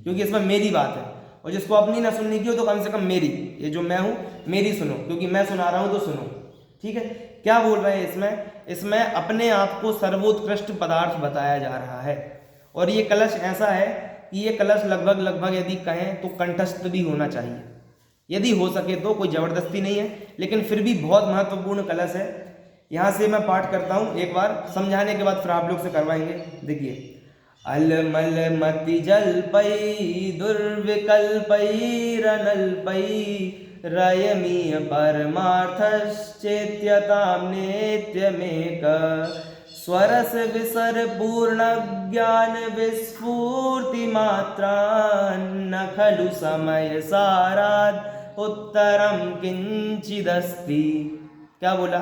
क्योंकि इसमें मेरी बात है। और जिसको अपनी ना सुनने की हो तो कम से कम मेरी, ये जो मैं हूँ मेरी सुनो, क्योंकि मैं सुना रहा हूँ तो सुनो। ठीक है, क्या बोल रहे हैं इसमें अपने आप को सर्वोत्कृष्ट पदार्थ बताया जा रहा है। और ये कलश ऐसा है कि ये कलश लगभग यदि कहें तो कंठस्थ भी होना चाहिए, यदि हो सके तो, कोई ज़बरदस्ती नहीं है, लेकिन फिर भी बहुत महत्वपूर्ण कलश है। यहाँ से मैं पाठ करता हूँ, एक बार समझाने के बाद फिर आप लोग से करवाएंगे। देखिए, अलमल मति जल्पै दुर्विकल्पैरनल्पै रयमीय परमार्थश्चेत्यतां नेत्यमेक स्वरस विसर पूर्ण ज्ञान विस्फूर्ति मात्रा न खलु समय साराद उत्तरम किंचिदस्ति। क्या बोला?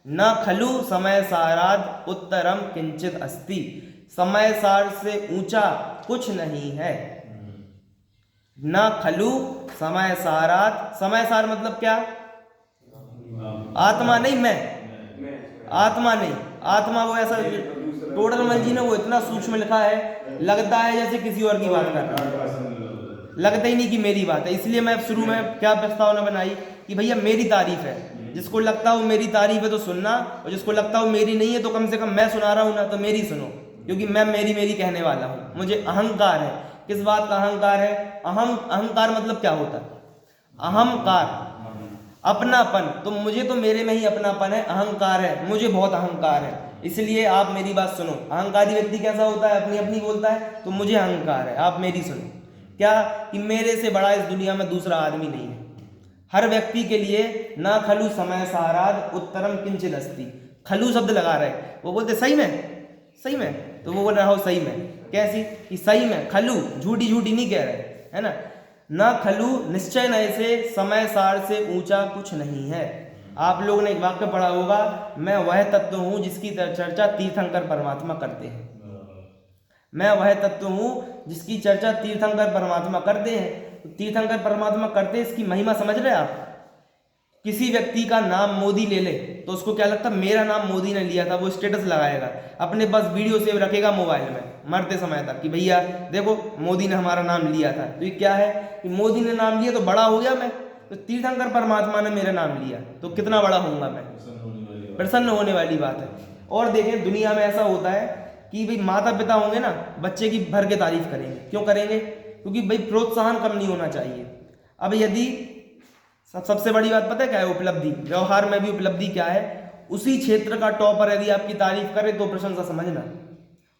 न खलु समय साराद उत्तरम किंचित अस्ति। समय सार से ऊंचा कुछ नहीं है। न खलु समय सारात, समय सार मतलब क्या? आत्मा नहीं, मैं आत्मा नहीं, आत्मा वो ऐसा टोडरमल जी ने वो इतना सूक्ष्म लिखा है, लगता है जैसे किसी और की बात कर रहा है, लगता ही नहीं कि मेरी बात है। इसलिए मैं शुरू में क्या प्रस्तावना बनाई कि भैया मेरी तारीफ है, जिसको लगता हो मेरी तारीफ है तो सुनना, और जिसको लगता हो मेरी नहीं है तो कम से कम मैं सुना रहा हूं ना, तो मेरी सुनो, क्योंकि मैं मेरी कहने वाला हूं। मुझे अहंकार है। किस बात का अहंकार है? अहंकार मतलब क्या होता है? अहंकार, अपनापन। तो मुझे तो मेरे में ही अपनापन है, अहंकार है, मुझे बहुत अहंकार है, इसलिए आप मेरी बात सुनो। अहंकारी व्यक्ति कैसा होता है? अपनी बोलता है, तो मुझे अहंकार है, आप मेरी सुनो। क्या? कि मेरे से बड़ा इस दुनिया में दूसरा आदमी नहीं है। हर व्यक्ति के लिए ना खलु समय साराद उत्तरम किंचित अस्ति। खलु शब्द लगा रहे, वो बोलते सही में, तो वो बोल रहा हो सही में। कैसी? कि सही में, खलु झूठी नहीं कह रहे, है ना। न खलु निश्चय नए से समय सार से ऊंचा कुछ नहीं है। आप लोगों ने एक वाक्य पढ़ा होगा, मैं वह तत्व हूं जिसकी चर्चा तीर्थंकर परमात्मा करते हैं। मैं वह तत्व हूं जिसकी चर्चा तीर्थंकर परमात्मा करते हैं। तो तीर्थंकर परमात्मा करते हैं, इसकी महिमा समझ रहे आप? किसी व्यक्ति का नाम मोदी ले ले तो उसको क्या लगता है? मेरा नाम मोदी ने लिया था, वो स्टेटस लगाएगा, अपने पास वीडियो सेव रखेगा मोबाइल में मरते समय तक कि भैया देखो मोदी ने हमारा नाम लिया था। तो ये क्या है कि मोदी ने नाम लिया तो बड़ा हो गया मैं, तो तीर्थंकर परमात्मा ने मेरा नाम लिया तो कितना बड़ा होऊंगा मैं? प्रसन्न होने वाली बात है। और देखें, दुनिया में ऐसा होता है कि भाई माता पिता होंगे ना, बच्चे की भर के तारीफ करेंगे। क्यों करेंगे? क्योंकि भाई प्रोत्साहन कम नहीं होना चाहिए। अब यदि सबसे बड़ी बात पता है क्या है? उपलब्धि। व्यवहार में भी उपलब्धि क्या है? उसी क्षेत्र का टॉपर यदि आपकी तारीफ करे तो प्रशंसा समझना।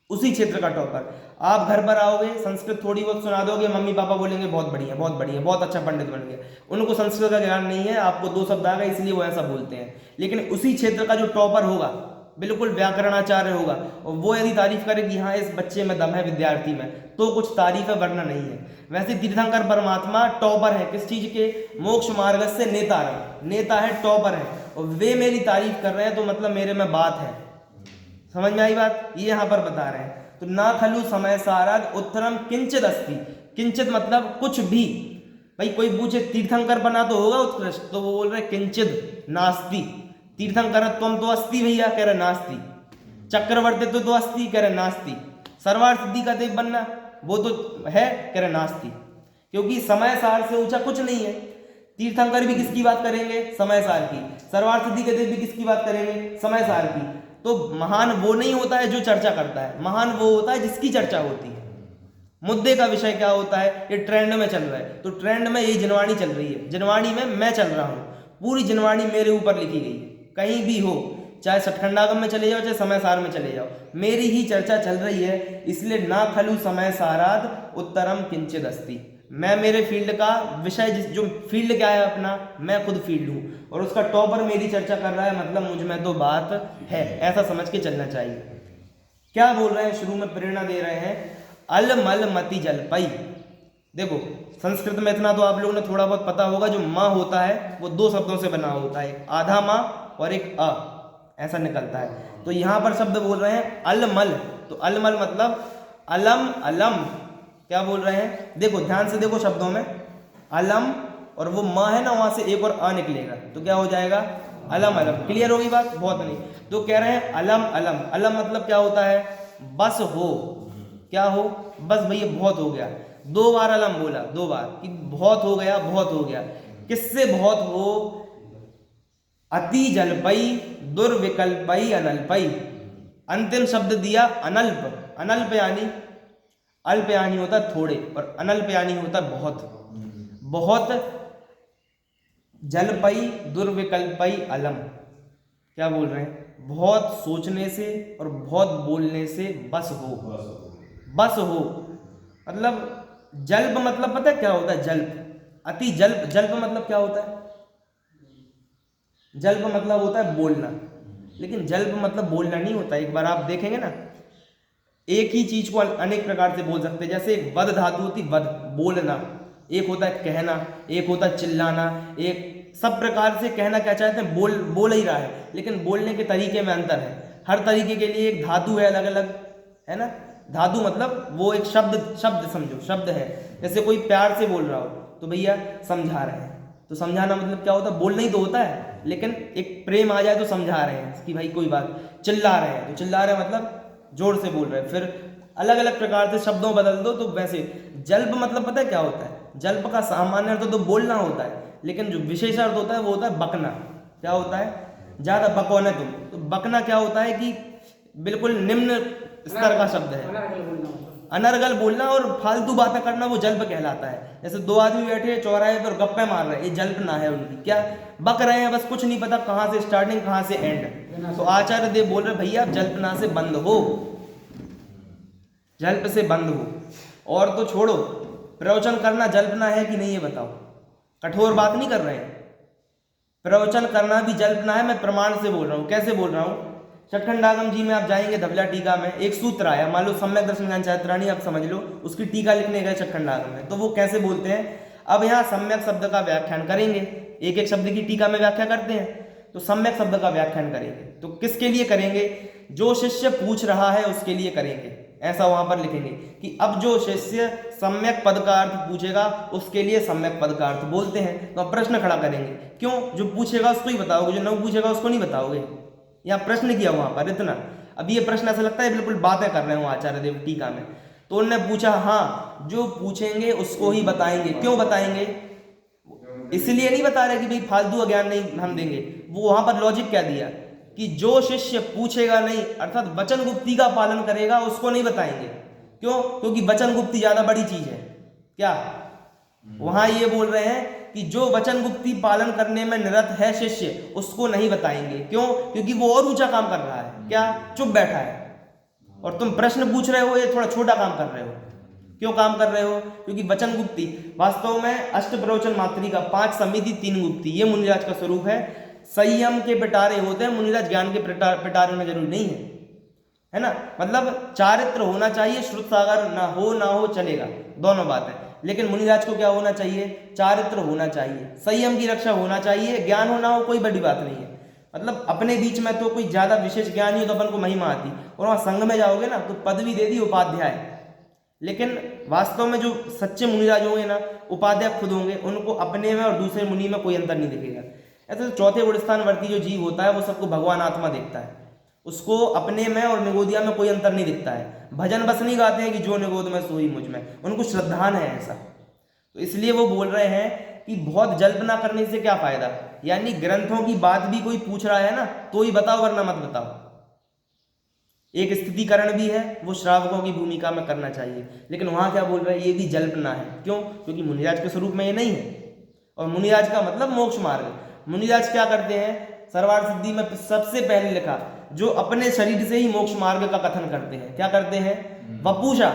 उसी क्षेत्र का टॉपर, आप घर पर आओगे, संस्कृत थोड़ी बहुत सुना दोगे, मम्मी पापा बोलेंगे बहुत बढ़िया, बहुत अच्छा पंडित बन गया। उनको संस्कृत का ज्ञान नहीं है, आपको 2 शब्द आ गए इसलिए वो ऐसा बोलते हैं। लेकिन उसी क्षेत्र का जो टॉपर होगा, बिल्कुल व्याकरणाचार्य होगा, और वो यदि तारीफ करे कि हाँ इस बच्चे में दम है, विद्यार्थी में, तो कुछ तारीफ है वरना नहीं है। वैसे तीर्थंकर परमात्मा टॉपर है। किस चीज के? मोक्ष मार्ग से नेता है, टॉपर है, और वे मेरी तारीफ कर रहे हैं, तो मतलब मेरे में बात है। समझ में आई बात? ये यहाँ पर बता रहे हैं। तो ना खलु समय साराद उत्तरम किंचित अस्ति। किंचित मतलब कुछ भी। भाई कोई पूछे तीर्थंकर बना तो होगा उत्कृष्ट, तो वो बोल रहे किंचित नास्ति। तीर्थंकरत्वम तो अस्ति भैया, कह रहे नास्ति। चक्रवर्तित्व तो अस्ति, कह रहे नास्ति। सर्वार्थ सिद्धि का देव बनना वो तो है, कह रहे नास्ति। क्योंकि समय सार से ऊंचा कुछ नहीं है। तीर्थंकर भी किसकी बात करेंगे? समय सार की। सर्वार्थ सिद्धि के देव भी किसकी बात करेंगे? समय सार की। तो महान वो नहीं होता है जो चर्चा करता है, महान वो होता है जिसकी चर्चा होती है। मुद्दे का विषय क्या होता है? ये ट्रेंड में चल रहा है, तो ट्रेंड में यही जिनवाणी चल रही है। जिनवाणी में मैं चल रहा हूँ, पूरी जिनवाणी मेरे ऊपर लिखी गई है। कहीं भी हो, चाहे सठखंडागम में चले जाओ, चाहे समय सार में चले जाओ, मेरी ही चर्चा चल रही है। इसलिए ना खलु समय साराद उत्तरम किंचित अस्ति। मैं मेरे फील्ड का विषय, जो फील्ड क्या है अपना, मैं खुद फील्ड हूँ, और उसका टॉपर मेरी चर्चा कर रहा है, मतलब मुझ में तो बात है। ऐसा समझ के चलना चाहिए। क्या बोल रहे हैं? शुरू में प्रेरणा दे रहे हैं, अलमल मति जल्पै। देखो संस्कृत में इतना तो आप लोगों ने थोड़ा बहुत पता होगा, जो माँ होता है वो 2 शब्दों से बना होता है, एक आधा माँ और एक अ, ऐसा निकलता है। तो यहाँ पर शब्द बोल रहे हैं अलमल। तो अलमल मतलब अलम, क्या बोल रहे हैं, देखो ध्यान से देखो शब्दों में, अलम और वो म है ना, वहां से एक और अ निकलेगा तो क्या हो जाएगा, अलम अलम। क्लियर होगी बात, बहुत नहीं। तो कह रहे हैं अलम अलम, अलम मतलब क्या होता है, बस हो, क्या हो, बस भैया बहुत हो गया। 2 बार अलम बोला, 2 बार कि बहुत हो गया, बहुत हो गया। किससे बहुत हो, अति जलपई दुर्विकल्पई अनल्पई। अंतिम शब्द दिया अनल्प, अनल्प यानी, अल्प यानी होता है थोड़े और अनल्प यानी होता है बहुत, बहुत। जलपई दुर्विकल्पई अलम, क्या बोल रहे हैं, बहुत सोचने से और बहुत बोलने से बस हो, बस हो। मतलब जल्प मतलब पता है क्या होता है, जल्प, अति जल्प, जल्प मतलब क्या होता है, जल्प मतलब होता है बोलना, लेकिन जल्प मतलब बोलना नहीं होता। एक बार आप देखेंगे ना, एक ही चीज को अनेक प्रकार से बोल सकते हैं। जैसे एक वद धातु होती, वद बोलना, एक होता है कहना, एक होता है चिल्लाना, एक सब प्रकार से कहना क्या चाहते हैं, बोल ही रहा है, लेकिन बोलने के तरीके में अंतर है। हर तरीके के लिए एक धातु है अलग अलग, है ना। धातु मतलब वो एक शब्द समझो, शब्द है। जैसे कोई प्यार से बोल रहा हो तो भैया समझा रहे हैं, तो समझाना मतलब क्या होता है, बोलना ही तो होता है, लेकिन एक प्रेम आ जाए तो समझा रहे हैं कि भाई कोई बात। चिल्ला रहे हैं तो चिल्ला रहे हैं मतलब जोर से बोल रहे हैं। फिर अलग अलग प्रकार से शब्दों बदल दो तो वैसे। जल्प मतलब पता है क्या होता है, जल्प का सामान्य अर्थ तो बोलना होता है, लेकिन जो विशेष अर्थ होता है वो होता है बकना। क्या होता है, ज्यादा बको न तुम। तो बकना क्या होता है कि बिल्कुल निम्न स्तर का शब्द है, अनारकल बोलना होता है। अनर्गल बोलना और फालतू बातें करना, वो जल्प कहलाता है। जैसे 2 आदमी बैठे हैं चौराहे पर गप्पे मार रहे हैं, ये जल्प ना है उनकी, क्या बक रहे हैं, बस कुछ नहीं पता कहाँ से स्टार्टिंग कहाँ से एंड। तो आचार्य देव बोल रहे भैया आप जल्पना से बंद हो, जल्प से बंद हो। और तो छोड़ो, प्रवचन करना जल्पना है कि नहीं ये बताओ, कठोर बात नहीं कर रहे हैं। प्रवचन करना भी जल्पना है, मैं प्रमाण से बोल रहा हूँ। कैसे बोल रहा हूँ, छठखंडागम जी में आप जाएंगे, धवला टीका में एक सूत्र आया, मान लो सम्यक दर्शन ज्ञान चारित्राणी आप समझ लो, उसकी टीका लिखने गए छठखंडागम में, तो वो कैसे बोलते हैं। अब यहाँ सम्यक शब्द का व्याख्यान करेंगे, एक एक शब्द की टीका में व्याख्या करते हैं, तो सम्यक शब्द का व्याख्यान करेंगे। तो किसके लिए करेंगे, जो शिष्य पूछ रहा है उसके लिए करेंगे। ऐसा वहां पर लिखेंगे कि अब जो शिष्य सम्यक पद का अर्थ पूछेगा उसके लिए सम्यक पद का अर्थ बोलते हैं। तो अब प्रश्न खड़ा करेंगे, क्यों, जो पूछेगा उसको ही बताओगे, जो न पूछेगा उसको नहीं बताओगे। यहाँ प्रश्न किया वहां पर इतना। अब ये प्रश्न ऐसा लगता है बिल्कुल बातें कर रहे हो आचार्य देव टीका में। तो उन्होंने पूछा, हाँ जो पूछेंगे उसको ही बताएंगे। क्यों बताएंगे, इसलिए नहीं बता रहे कि भाई फालतू ज्ञान नहीं हम देंगे। वो वहां पर लॉजिक क्या दिया कि जो शिष्य पूछेगा नहीं, अर्थात वचन गुप्ती का पालन करेगा, उसको नहीं बताएंगे। क्यों, क्योंकि वचन गुप्ती ज्यादा बड़ी चीज है। क्या वहां ये बोल रहे हैं कि जो वचन गुप्ती पालन करने में निरत है शिष्य, उसको नहीं बताएंगे। क्यों, क्योंकि वो और ऊंचा काम कर रहा है, क्या चुप बैठा है, और तुम प्रश्न पूछ रहे हो, ये थोड़ा छोटा काम कर रहे हो। क्यों काम कर रहे हो, क्योंकि वचन गुप्ती वास्तव में अष्ट प्रवचन मात्रिका 5 समिति 3 गुप्ती, ये मुनिराज का स्वरूप है। संयम के पिटारे होते हैं मुनिराज, ज्ञान के पिटारे होना जरूरी नहीं है ना। मतलब चारित्र होना चाहिए, श्रुत सागर ना हो चलेगा, दोनों बातें। लेकिन मुनिराज को क्या होना चाहिए, चारित्र होना चाहिए, संयम की रक्षा होना चाहिए। ज्ञान हो ना हो कोई बड़ी बात नहीं है। मतलब अपने बीच में तो कोई ज्यादा विशेष ज्ञान ही हो तो अपन को महिमा आती, और वहां संघ में जाओगे ना तो पदवी दे दी उपाध्याय। लेकिन वास्तव में जो सच्चे मुनिराज होंगे ना, उपाध्याय खुद होंगे, उनको अपने में और दूसरे मुनि में कोई अंतर नहीं दिखेगा। ऐसे तो चौथे गुणस्थानवर्ती जो जीव होता है वो सबको भगवान आत्मा देखता है, उसको अपने में और निगोदिया में कोई अंतर नहीं दिखता है। भजन बस नहीं गाते हैं कि जो निगोद में सो ही मुझ में, उनको श्रद्धान है ऐसा। तो इसलिए वो बोल रहे हैं कि बहुत जल्प ना करने से क्या फायदा, यानी ग्रंथों की बात भी कोई पूछ रहा है ना तो ही बताओ, वरना मत बताओ। एक स्थितिकरण भी है, वो श्रावकों की भूमिका में करना चाहिए। लेकिन वहां क्या बोल रहे हैं, ये भी जल्पना है। क्यों, क्योंकि मुनिराज के स्वरूप में ये नहीं है। और मुनिराज का मतलब मोक्ष मार्ग। मुनिराज क्या करते हैं, सर्वार्थ सिद्धि में सबसे पहले लिखा, जो अपने शरीर से ही मोक्ष मार्ग का कथन करते हैं। क्या करते हैं, वपुषा,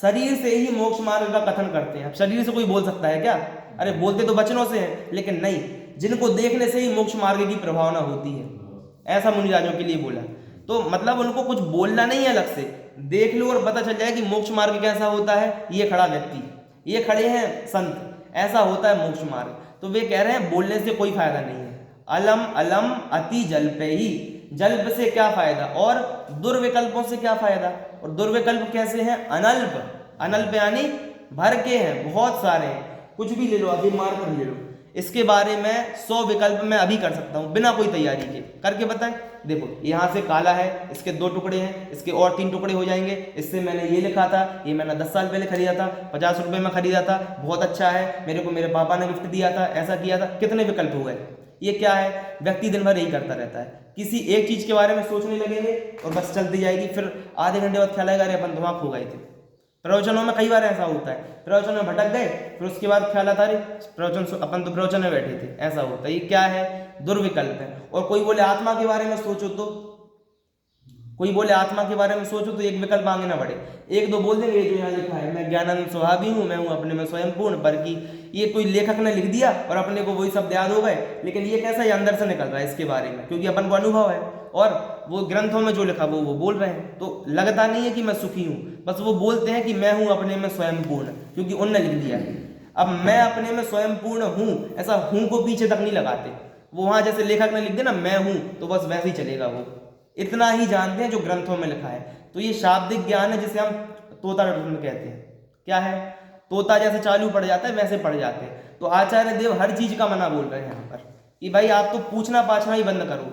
शरीर से ही मोक्ष मार्ग का कथन करते हैं। अब शरीर से कोई बोल सकता है क्या, अरे बोलते तो वचनों से हैं, लेकिन नहीं, जिनको देखने से ही मोक्ष मार्ग की प्रभावना होती है, ऐसा मुनिराजों के लिए बोला। तो मतलब उनको कुछ बोलना नहीं है, अलग से देख लो और पता चल जाए कि मोक्ष मार्ग कैसा होता है। ये खड़ा व्यक्ति, ये खड़े हैं संत, ऐसा होता है मोक्ष मार्ग। तो वे कह रहे हैं बोलने से कोई फायदा नहीं है। अलम अलम अति जल्पे ही, जल्प से क्या फायदा, और दुर्विकल्पों से क्या फायदा। और दुर्विकल्प कैसे हैं, अनल्प, अनल्प यानी भर के हैं, बहुत सारे हैं, कुछ भी ले लो, अभी मार कर ले लो। इसके बारे में 100 विकल्प मैं अभी कर सकता हूँ बिना कोई तैयारी के, करके बताएं। देखो यहाँ से काला है, इसके 2 टुकड़े हैं, इसके और 3 टुकड़े हो जाएंगे। इससे मैंने ये लिखा था, ये मैंने 10 साल पहले खरीदा था, 50 रुपये में खरीदा था, बहुत अच्छा है, मेरे को मेरे पापा ने गिफ्ट दिया था, ऐसा किया था। कितने विकल्प हो गए। ये क्या है, व्यक्ति दिन भर यही करता रहता है, किसी एक चीज के बारे में सोचने लगेंगे और बस चलती जाएगी, फिर आधे घंटे बाद ख्याल आएगा अरे अपन दिमाग खो गए थे। प्रवचनों में कई बार ऐसा होता है, प्रवचन में भटक गए, फिर उसके बाद ख्याल आता अरे अपन तो प्रवचन में बैठे थे, ऐसा होता है। ये क्या है, दुर्विकल्प है। और कोई बोले आत्मा के बारे में सोचो तो, कोई बोले आत्मा के बारे में सोचो तो एक विकल्प आगे ना बढ़े, 1-2 बोल देंगे जो यहाँ लिखा है, मैं ज्ञानानंद स्वभावी हूँ, मैं हूँ अपने में स्वयं पूर्ण, पर कि ये कोई लेखक ने लिख दिया और अपने को वही शब्द याद हो गए, लेकिन ये कैसा है, अंदर से निकल रहा है इसके बारे में, क्योंकि अपन को अनुभव है और वो ग्रंथों में जो लिखा वो बोल रहे हैं। तो लगता नहीं है कि मैं सुखी हूँ, बस वो बोलते हैं कि मैं हूँ अपने में स्वयं पूर्ण, क्योंकि उनने लिख दिया है। अब मैं अपने में स्वयं पूर्ण हूँ, ऐसा हूँ को पीछे तक नहीं लगाते, वो वहाँ जैसे लेखक ने लिख दिया ना मैं हूँ, तो बस वैसे ही चलेगा, वो इतना ही जानते हैं जो ग्रंथों में लिखा है। तो ये शाब्दिक ज्ञान है जिसे हम तोता कहते हैं। क्या है, तोता जैसे चालू पड़ जाता है वैसे पड़ जाते हैं। तो आचार्य देव हर चीज का मना बोल रहे हैं यहाँ पर कि भाई आप तो पूछना पाछना ही बंद करो।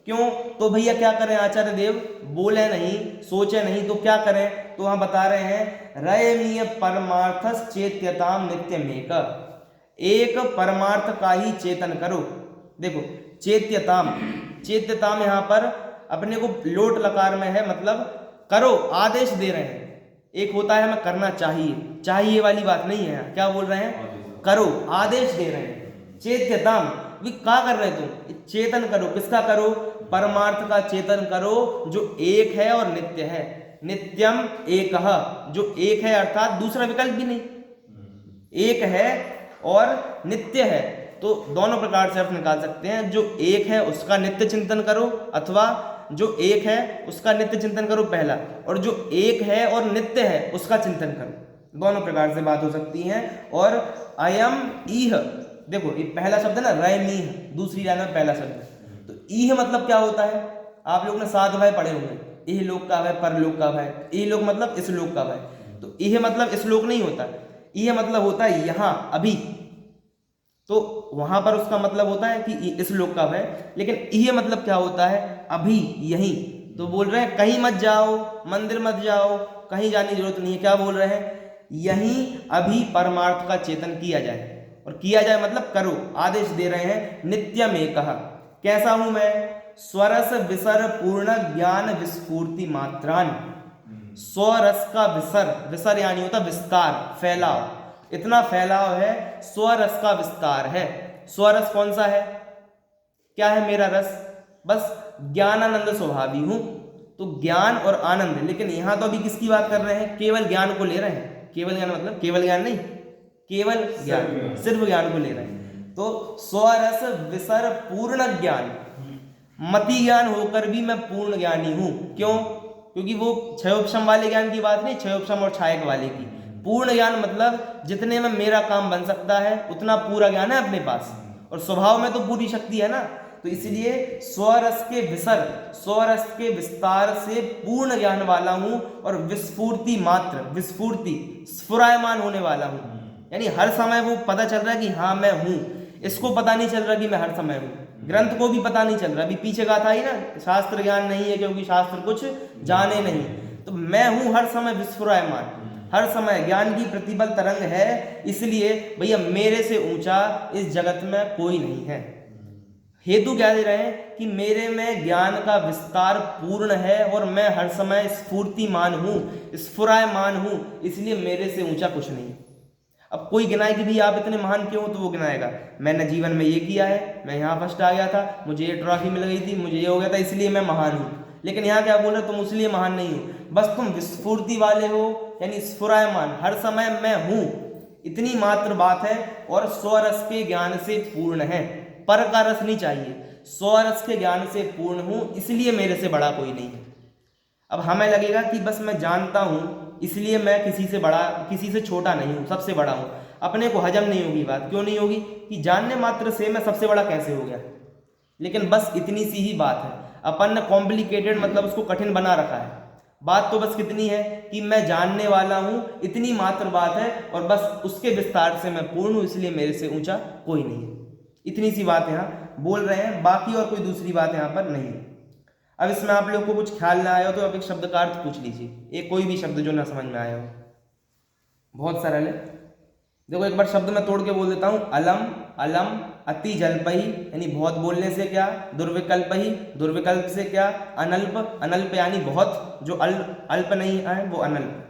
क्यों, तो भैया क्या करें, आचार्य देव बोले नहीं, सोचे नहीं, तो क्या करें, तो वहां बता रहे हैं रयमीय परमार्थस चेत्यताम नित्यमेक, एक परमार्थ का ही चेतन करो। देखो चेत्यताम, चेत्यताम यहाँ पर अपने को लोट लकार में है, मतलब करो, आदेश दे रहे हैं। एक होता है हमें करना चाहिए, चाहिए वाली बात नहीं है, क्या बोल रहे हैं, करो, आदेश दे रहे हैं। चेत्यताम भी क्या कर रहे तुम, चेतन करो, किसका करो, परमार्थ का चेतन करो जो एक है और नित्य है। नित्यम एक, जो एक है अर्थात दूसरा विकल्प भी नहीं, एक है और नित्य है, तो दोनों प्रकार से अर्थ निकाल सकते हैं। जो एक है उसका नित्य चिंतन करो, अथवा जो एक है उसका नित्य चिंतन करो पहला, और जो एक है और नित्य है उसका चिंतन करो, दोनों प्रकार से बात हो सकती है। और अयम ईह, देखो ये पहला शब्द है ना, रयमीह, दूसरी लाइन में पहला शब्द, तो ईह मतलब क्या होता है, आप लोग ने 7 भय पढ़े होंगे, इह लोक का भय, परलोक का भय, इह लोक मतलब इस लोक का भय, तो इह मतलब इस लोक नहीं होता, इह मतलब होता है यहाँ अभी, तो वहां पर उसका मतलब होता है कि इस लोक का भय, लेकिन यह मतलब क्या होता है, अभी यहीं। तो बोल रहे हैं कहीं मत जाओ, मंदिर मत जाओ, कहीं जाने की जरूरत नहीं है, क्या बोल रहे हैं, यहीं अभी परमार्थ का चेतन किया जाए, और किया जाए मतलब करो, आदेश दे रहे हैं। नित्यम एकः, कैसा हूं मैं, स्वरस विसर पूर्ण ज्ञान विस्फूर्ति मात्रान, स्वरस का विसर, विसर यानी होता विस्तार, फैलाव, इतना फैलाव है, स्वरस का विस्तार है। स्वरस कौन सा है, क्या है मेरा रस, बस ज्ञानानंद स्वभावी हूं, तो ज्ञान और आनंद। लेकिन यहां तो अभी किसकी बात कर रहे हैं, केवल ज्ञान को ले रहे हैं, केवल ज्ञान मतलब केवल ज्ञान नहीं, केवल ज्ञान, सिर्फ ज्ञान को ले रहे हैं। तो स्वरस विसर पूर्ण ज्ञान, मति ज्ञान होकर भी मैं पूर्ण ज्ञानी हूं। क्यों, क्योंकि वो क्षयोपशम वाले ज्ञान की बात नहीं, क्षयोपशम और छायक वाले की। पूर्ण ज्ञान मतलब जितने में मेरा काम बन सकता है उतना पूरा ज्ञान है अपने पास, और स्वभाव में तो पूरी शक्ति है ना, तो इसलिए स्वरस के विसर, स्वरस के विस्तार से पूर्ण ज्ञान वाला हूं, और विस्फूर्ति मात्र, विस्फूर्ति स्फुरायमान होने वाला हूं, यानी हर समय वो पता चल रहा है कि हाँ मैं हूं, इसको पता नहीं चल रहा कि मैं हर समय हूं, ग्रंथ को भी पता नहीं चल रहा, अभी पीछे कहा था ही ना, शास्त्र ज्ञान नहीं है क्योंकि शास्त्र कुछ जाने नहीं, तो मैं हूं हर समय विस्फुरायमान, हर समय ज्ञान की प्रतिबल तरंग है, इसलिए भैया मेरे से ऊंचा इस जगत में कोई नहीं है। हेतु क्या दे रहे हैं कि मेरे में ज्ञान का विस्तार पूर्ण है, और मैं हर समय स्फूर्तिमान हूं, स्फुरायमान हूं, इसलिए मेरे से ऊंचा कुछ नहीं। अब कोई गिनाए कि भी आप इतने महान क्यों, तो वो गिनाएगा मैंने जीवन में ये किया है, मैं यहाँ फर्स्ट आ गया था, मुझे ये ट्रॉफी मिल गई थी, मुझे ये हो गया था, इसलिए मैं महान हूँ। लेकिन यहाँ क्या बोल रहे, तुम इसलिए महान नहीं हो, बस तुम विस्फूर्ति वाले हो, यानी स्फुरायमान, हर समय मैं हूँ, इतनी मात्र बात है। और स्वरस के ज्ञान से पूर्ण है, पर का रस नहीं चाहिए, स्वरस के ज्ञान से पूर्ण हूँ, इसलिए मेरे से बड़ा कोई नहीं है। अब हमें लगेगा कि बस मैं जानता हूँ इसलिए मैं किसी से बड़ा, किसी से छोटा नहीं हूँ, सबसे बड़ा हूँ, अपने को हजम नहीं होगी बात। क्यों नहीं होगी, कि जानने मात्र से मैं सबसे बड़ा कैसे हो गया। लेकिन बस इतनी सी ही बात है, अपन ने कॉम्प्लिकेटेड मतलब उसको कठिन बना रखा है, बात तो बस कितनी है कि मैं जानने वाला हूँ, इतनी मात्र बात है, और बस उसके विस्तार से मैं पूर्ण हूँ, इसलिए मेरे से ऊंचा कोई नहीं है। इतनी सी बात यहाँ बोल रहे हैं, बाकी और कोई दूसरी बात यहाँ पर नहीं है। अब इसमें आप लोग को कुछ ख्याल ना आया हो तो आप एक शब्द का अर्थ पूछ लीजिए, एक कोई भी शब्द जो ना समझ में आया हो। बहुत सरल है। देखो एक बार शब्द मैं तोड़ के बोल देता हूँ, अलम, अलम, अति जल्पही यानी बहुत बोलने से क्या, दुर्विकल्प ही, दुर्विकल्प से क्या, अनल्प, अनल्प यानी बहुत, जो अल्प नहीं है वो अनल्प,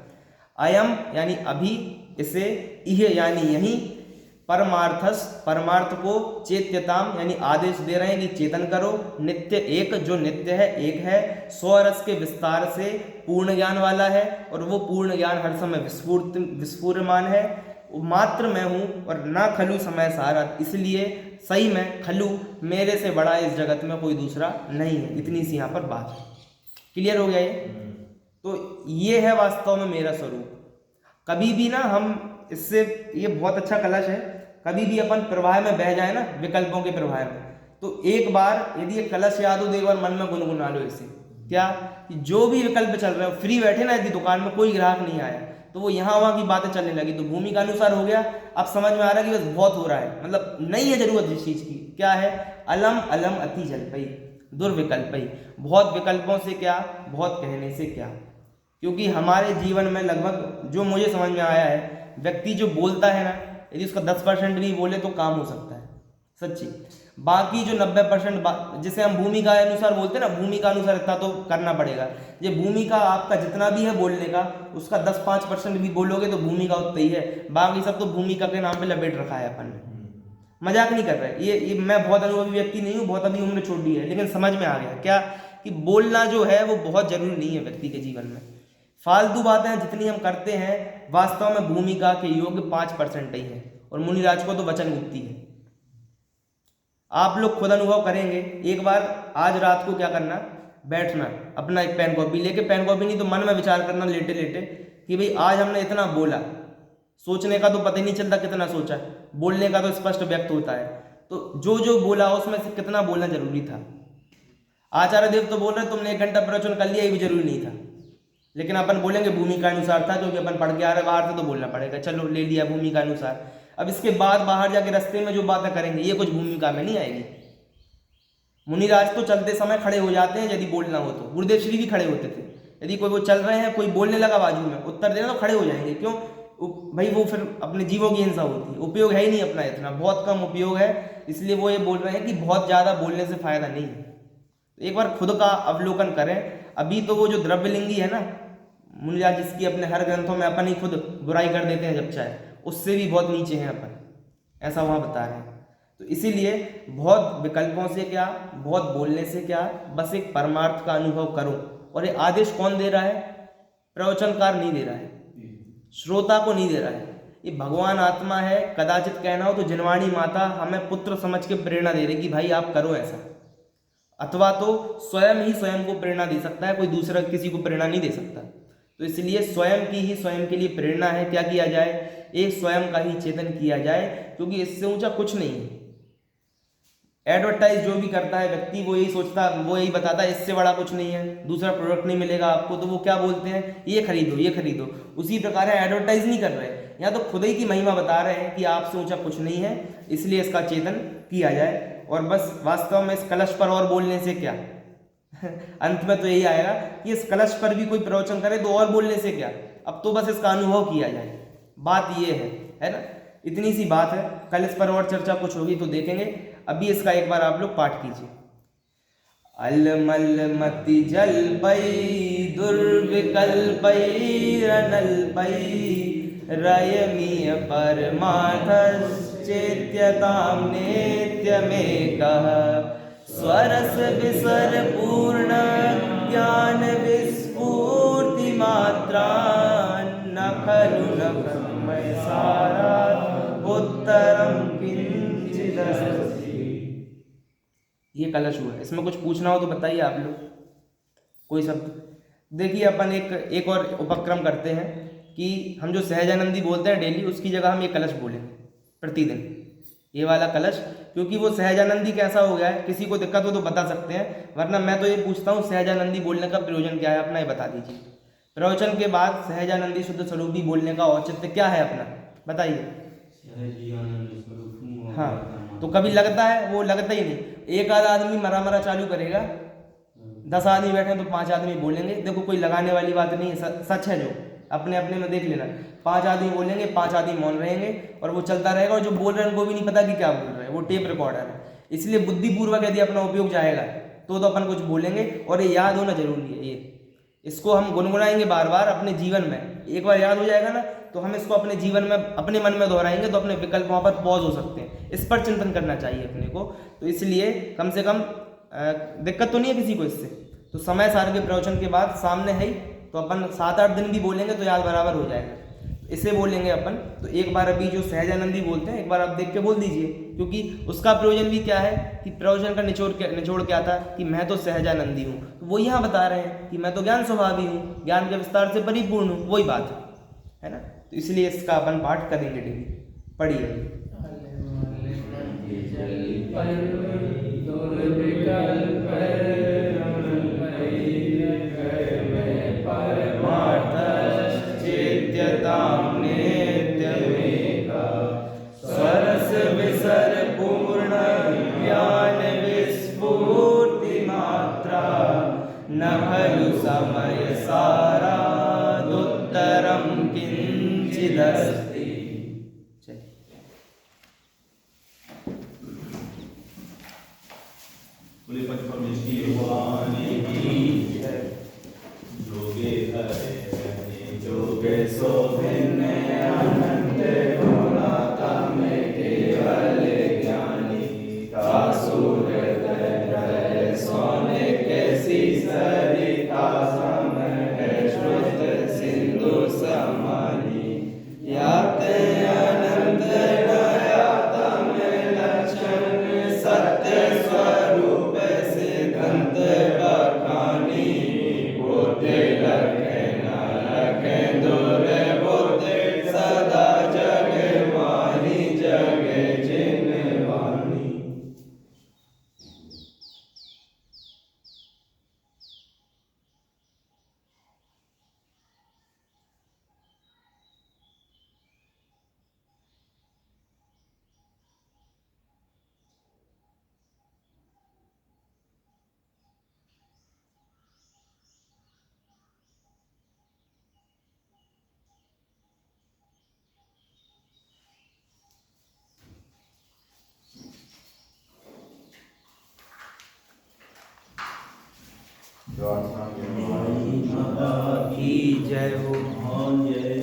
अयम यानी अभी, इसे, इह यानी यही, परमार्थस, परमार्थ को, चेत्यताम यानी आदेश दे रहे हैं कि चेतन करो, नित्य एक, जो नित्य है, एक है, स्वरस के विस्तार से पूर्ण ज्ञान वाला है, और वो पूर्ण ज्ञान हर समय विस्फुरमान है, मात्र मैं हूँ और ना खलु समय सारा, इसलिए सही में खलु, मेरे से बड़ा इस जगत में कोई दूसरा नहीं है। इतनी सी यहाँ पर बात है। क्लियर हो गया ये? तो ये है वास्तव में मेरा स्वरूप। कभी भी ना हम इससे, ये बहुत अच्छा कलश है, कभी भी अपन प्रवाह में बह जाए ना, विकल्पों के प्रवाह में, तो एक बार यदि ये कलश याद हो तो एक बार मन में गुनगुना लो इसे। क्या? जो भी विकल्प चल रहे हो, फ्री बैठे ना यदि दुकान में, कोई ग्राहक नहीं आया तो वो यहाँ वहाँ की बातें चलने लगी, तो भूमि का अनुसार हो गया। अब समझ में आ रहा है कि बस बहुत हो रहा है, मतलब नहीं है जरूरत इस चीज की। क्या है? अलम, अलम, अति जल्पई, दुर्विकल्पई, बहुत विकल्पों से क्या, बहुत कहने से क्या। क्योंकि हमारे जीवन में लगभग जो मुझे समझ में आया है, व्यक्ति जो बोलता है ना, यदि उसका 10% भी बोले तो काम हो सकता है, सच्ची। बाकी जो 90%, जिसे हम भूमिका अनुसार बोलते हैं ना, भूमिका अनुसार इतना तो करना पड़ेगा। ये भूमिका आपका जितना भी है बोलने का, उसका 10-5% भी बोलोगे तो भूमिका उतना ही है, बाकी सब तो भूमिका के नाम पे लपेट रखा है अपन ने। मजाक नहीं कर रहे, ये मैं बहुत अनुभवी व्यक्ति नहीं हूँ, बहुत अभी उम्र छोटी है, लेकिन समझ में आ गया क्या कि बोलना जो है वो बहुत जरूरी नहीं है व्यक्ति के जीवन में। फालतू बातें जितनी हम करते हैं, वास्तव में भूमिका के योग्य 5% ही है, और मुनिराज को तो वचन गुप्ती है। आप लोग खुद अनुभव करेंगे। एक बार आज रात को क्या करना, बैठना, अपना एक पेन कॉपी लेके, पेन कॉपी नहीं तो मन में विचार करना लेटे लेटे कि भाई आज हमने इतना बोला, सोचने का तो पता ही नहीं चलता कितना सोचा, बोलने का तो स्पष्ट व्यक्त होता है, तो जो जो बोला उसमें से कितना बोलना जरूरी था। आचार्य देव तो बोल रहे तुमने 1 घंटा प्रवचन कर लिया, ये भी जरूरी नहीं था, लेकिन अपन बोलेंगे भूमिका अनुसार था, क्योंकि अपन पढ़ के आ रहे बाहर से तो बोलना पड़ेगा, चलो ले लिया भूमिका अनुसार। अब इसके बाद बाहर जाके रास्ते में जो बातें करेंगे ये कुछ भूमिका में नहीं आएगी। मुनिराज तो चलते समय खड़े हो जाते हैं यदि बोलना हो तो, गुरुदेव श्री भी खड़े होते थे, यदि कोई वो चल रहे हैं, कोई बोलने लगा बाजू में, उत्तर देना तो खड़े हो जाएंगे। क्यों भाई? वो फिर अपने जीवों की हिंसा होती है, उपयोग है ही नहीं अपना, इतना बहुत कम उपयोग है, इसलिए वो ये बोल रहे हैं कि बहुत ज़्यादा बोलने से फायदा नहीं है। तो एक बार खुद का अवलोकन करें। अभी तो वो जो द्रव्यलिंगी है ना मुनिराज, जिसकी अपने हर ग्रंथों में अपन ही खुद बुराई कर देते हैं जब चाहे, उससे भी बहुत नीचे हैं अपन, ऐसा वहाँ बता रहे हैं। तो इसीलिए बहुत विकल्पों से क्या, बहुत बोलने से क्या, बस एक परमार्थ का अनुभव करो। और ये आदेश कौन दे रहा है? प्रवचनकार नहीं दे रहा है, श्रोता को नहीं दे रहा है, ये भगवान आत्मा है। कदाचित कहना हो तो जिनवाणी माता हमें पुत्र समझ के प्रेरणा दे रही कि भाई आप करो ऐसा, अथवा तो स्वयं ही स्वयं को प्रेरणा दे सकता है, कोई दूसरा किसी को प्रेरणा नहीं दे सकता। तो इसलिए स्वयं की ही स्वयं के लिए प्रेरणा है, क्या किया जाए, एक स्वयं का ही चेतन किया जाए, क्योंकि इससे ऊंचा कुछ नहीं है। एडवर्टाइज जो भी करता है व्यक्ति, वो यही सोचता, वो यही बताता है इससे बड़ा कुछ नहीं है, दूसरा प्रोडक्ट नहीं मिलेगा आपको, तो वो क्या बोलते हैं, ये खरीदो ये खरीदो। उसी प्रकार है, एडवर्टाइज नहीं कर रहे, या तो खुद ही की महिमा बता रहे हैं कि आपसे ऊंचा कुछ नहीं है, इसलिए इसका चेतन किया जाए। और बस वास्तव में इस कलश पर और बोलने से क्या अंत में तो यही आएगा कि इस कलश पर भी कोई प्रवचन करे तो और बोलने से क्या, अब तो बस इसका अनुभव किया जाए। बात ये है ना, इतनी सी बात है। कल इस पर और चर्चा कुछ होगी तो देखेंगे। अभी इसका एक बार आप लोग पाठ कीजिए। अलमल मति जल्पई दुर्विकल्पई रनल्पई रयमीय परमार्थश्चेत्यतां नित्यमेकः स्वरस विसर पूर्ण ज्ञान विस्फूर्ति मात्रा न खलु न खलु सारा उत्तरम किंचिदस्ति। ये कलश हुआ है, इसमें कुछ पूछना हो तो बताइए आप लोग, कोई शब्द। देखिए अपन एक और उपक्रम करते हैं कि हम जो सहजानंदी बोलते हैं डेली, उसकी जगह हम ये कलश बोलेंगे प्रतिदिन, ये वाला कलश। क्योंकि वो सहजानंदी कैसा हो गया है, किसी को दिक्कत हो तो बता सकते हैं, वरना मैं तो ये पूछता हूँ सहजानंदी बोलने का प्रयोजन क्या है अपना, ये बता दीजिए। प्रवचन के बाद सहजानंदी शुद्ध स्वरूपी बोलने का औचित्य क्या है अपना, बताइए। हाँ, तो कभी लगता है, वो लगता ही नहीं। एक आधा आदमी मरा मरा चालू करेगा, 10 आदमी बैठे तो 5 आदमी बोलेंगे, देखो कोई लगाने वाली बात नहीं है, सच है जो अपने अपने में देख लेना। 5 आदमी बोलेंगे, 5 आदमी मौन रहेंगे और वो चलता रहेगा, और जो बोल रहे हैं उनको भी नहीं पता कि क्या बोल रहे हैं, वो टेप रिकॉर्डर है। इसलिए बुद्धिपूर्वक यदि अपना उपयोग जाएगा तो अपन कुछ बोलेंगे, और ये याद होना जरूरी है। ये इसको हम गुनगुनाएंगे बार बार अपने जीवन में, एक बार याद हो जाएगा ना तो हम इसको अपने जीवन में अपने मन में दोहराएंगे तो अपने विकल्प वहाँ पर पॉज हो सकते हैं। इस पर चिंतन करना चाहिए अपने को। तो इसलिए कम से कम दिक्कत तो नहीं है किसी को इससे। तो समय सार के प्रवचन के बाद सामने है ही, तो अपन 7-8 दिन भी बोलेंगे तो याद बराबर हो जाएगा। इसे बोलेंगे अपन। तो एक बार अभी जो सहजानंदी बोलते हैं, एक बार आप देख के बोल दीजिए, क्योंकि उसका प्रयोजन भी क्या है कि प्रवचन का निचोड़ क्या था कि मैं तो सहजानंदी हूँ। तो वो यहाँ बता रहे हैं कि मैं तो ज्ञान स्वभावी हूँ, ज्ञान के विस्तार से परिपूर्ण हूँ, वही बात है ना। तो इसलिए इसका अपन पाठ करेंगे डेली। पढ़िए। सरस विसर पूर्ण ज्ञान विस्फूर्ति मात्रा, न खलु समय सारादुत्तरं किंचिदस्ति। बोले पंचपरमेश्वरी भगवान की जोगे हरे जोगे शोभिने अनंत गुणाता में केवल ज्ञानी कासुर हृदय सोने कैसी सरिता समय श्रुत सिंधु समानी, याते अनंत नयाता में लक्षण सत्य स्वरूप सिद्धांत बखानी, बोधे लखे न लखे दूर बोधे सदा जग माही जग जिन वाणी। की जय हो। जय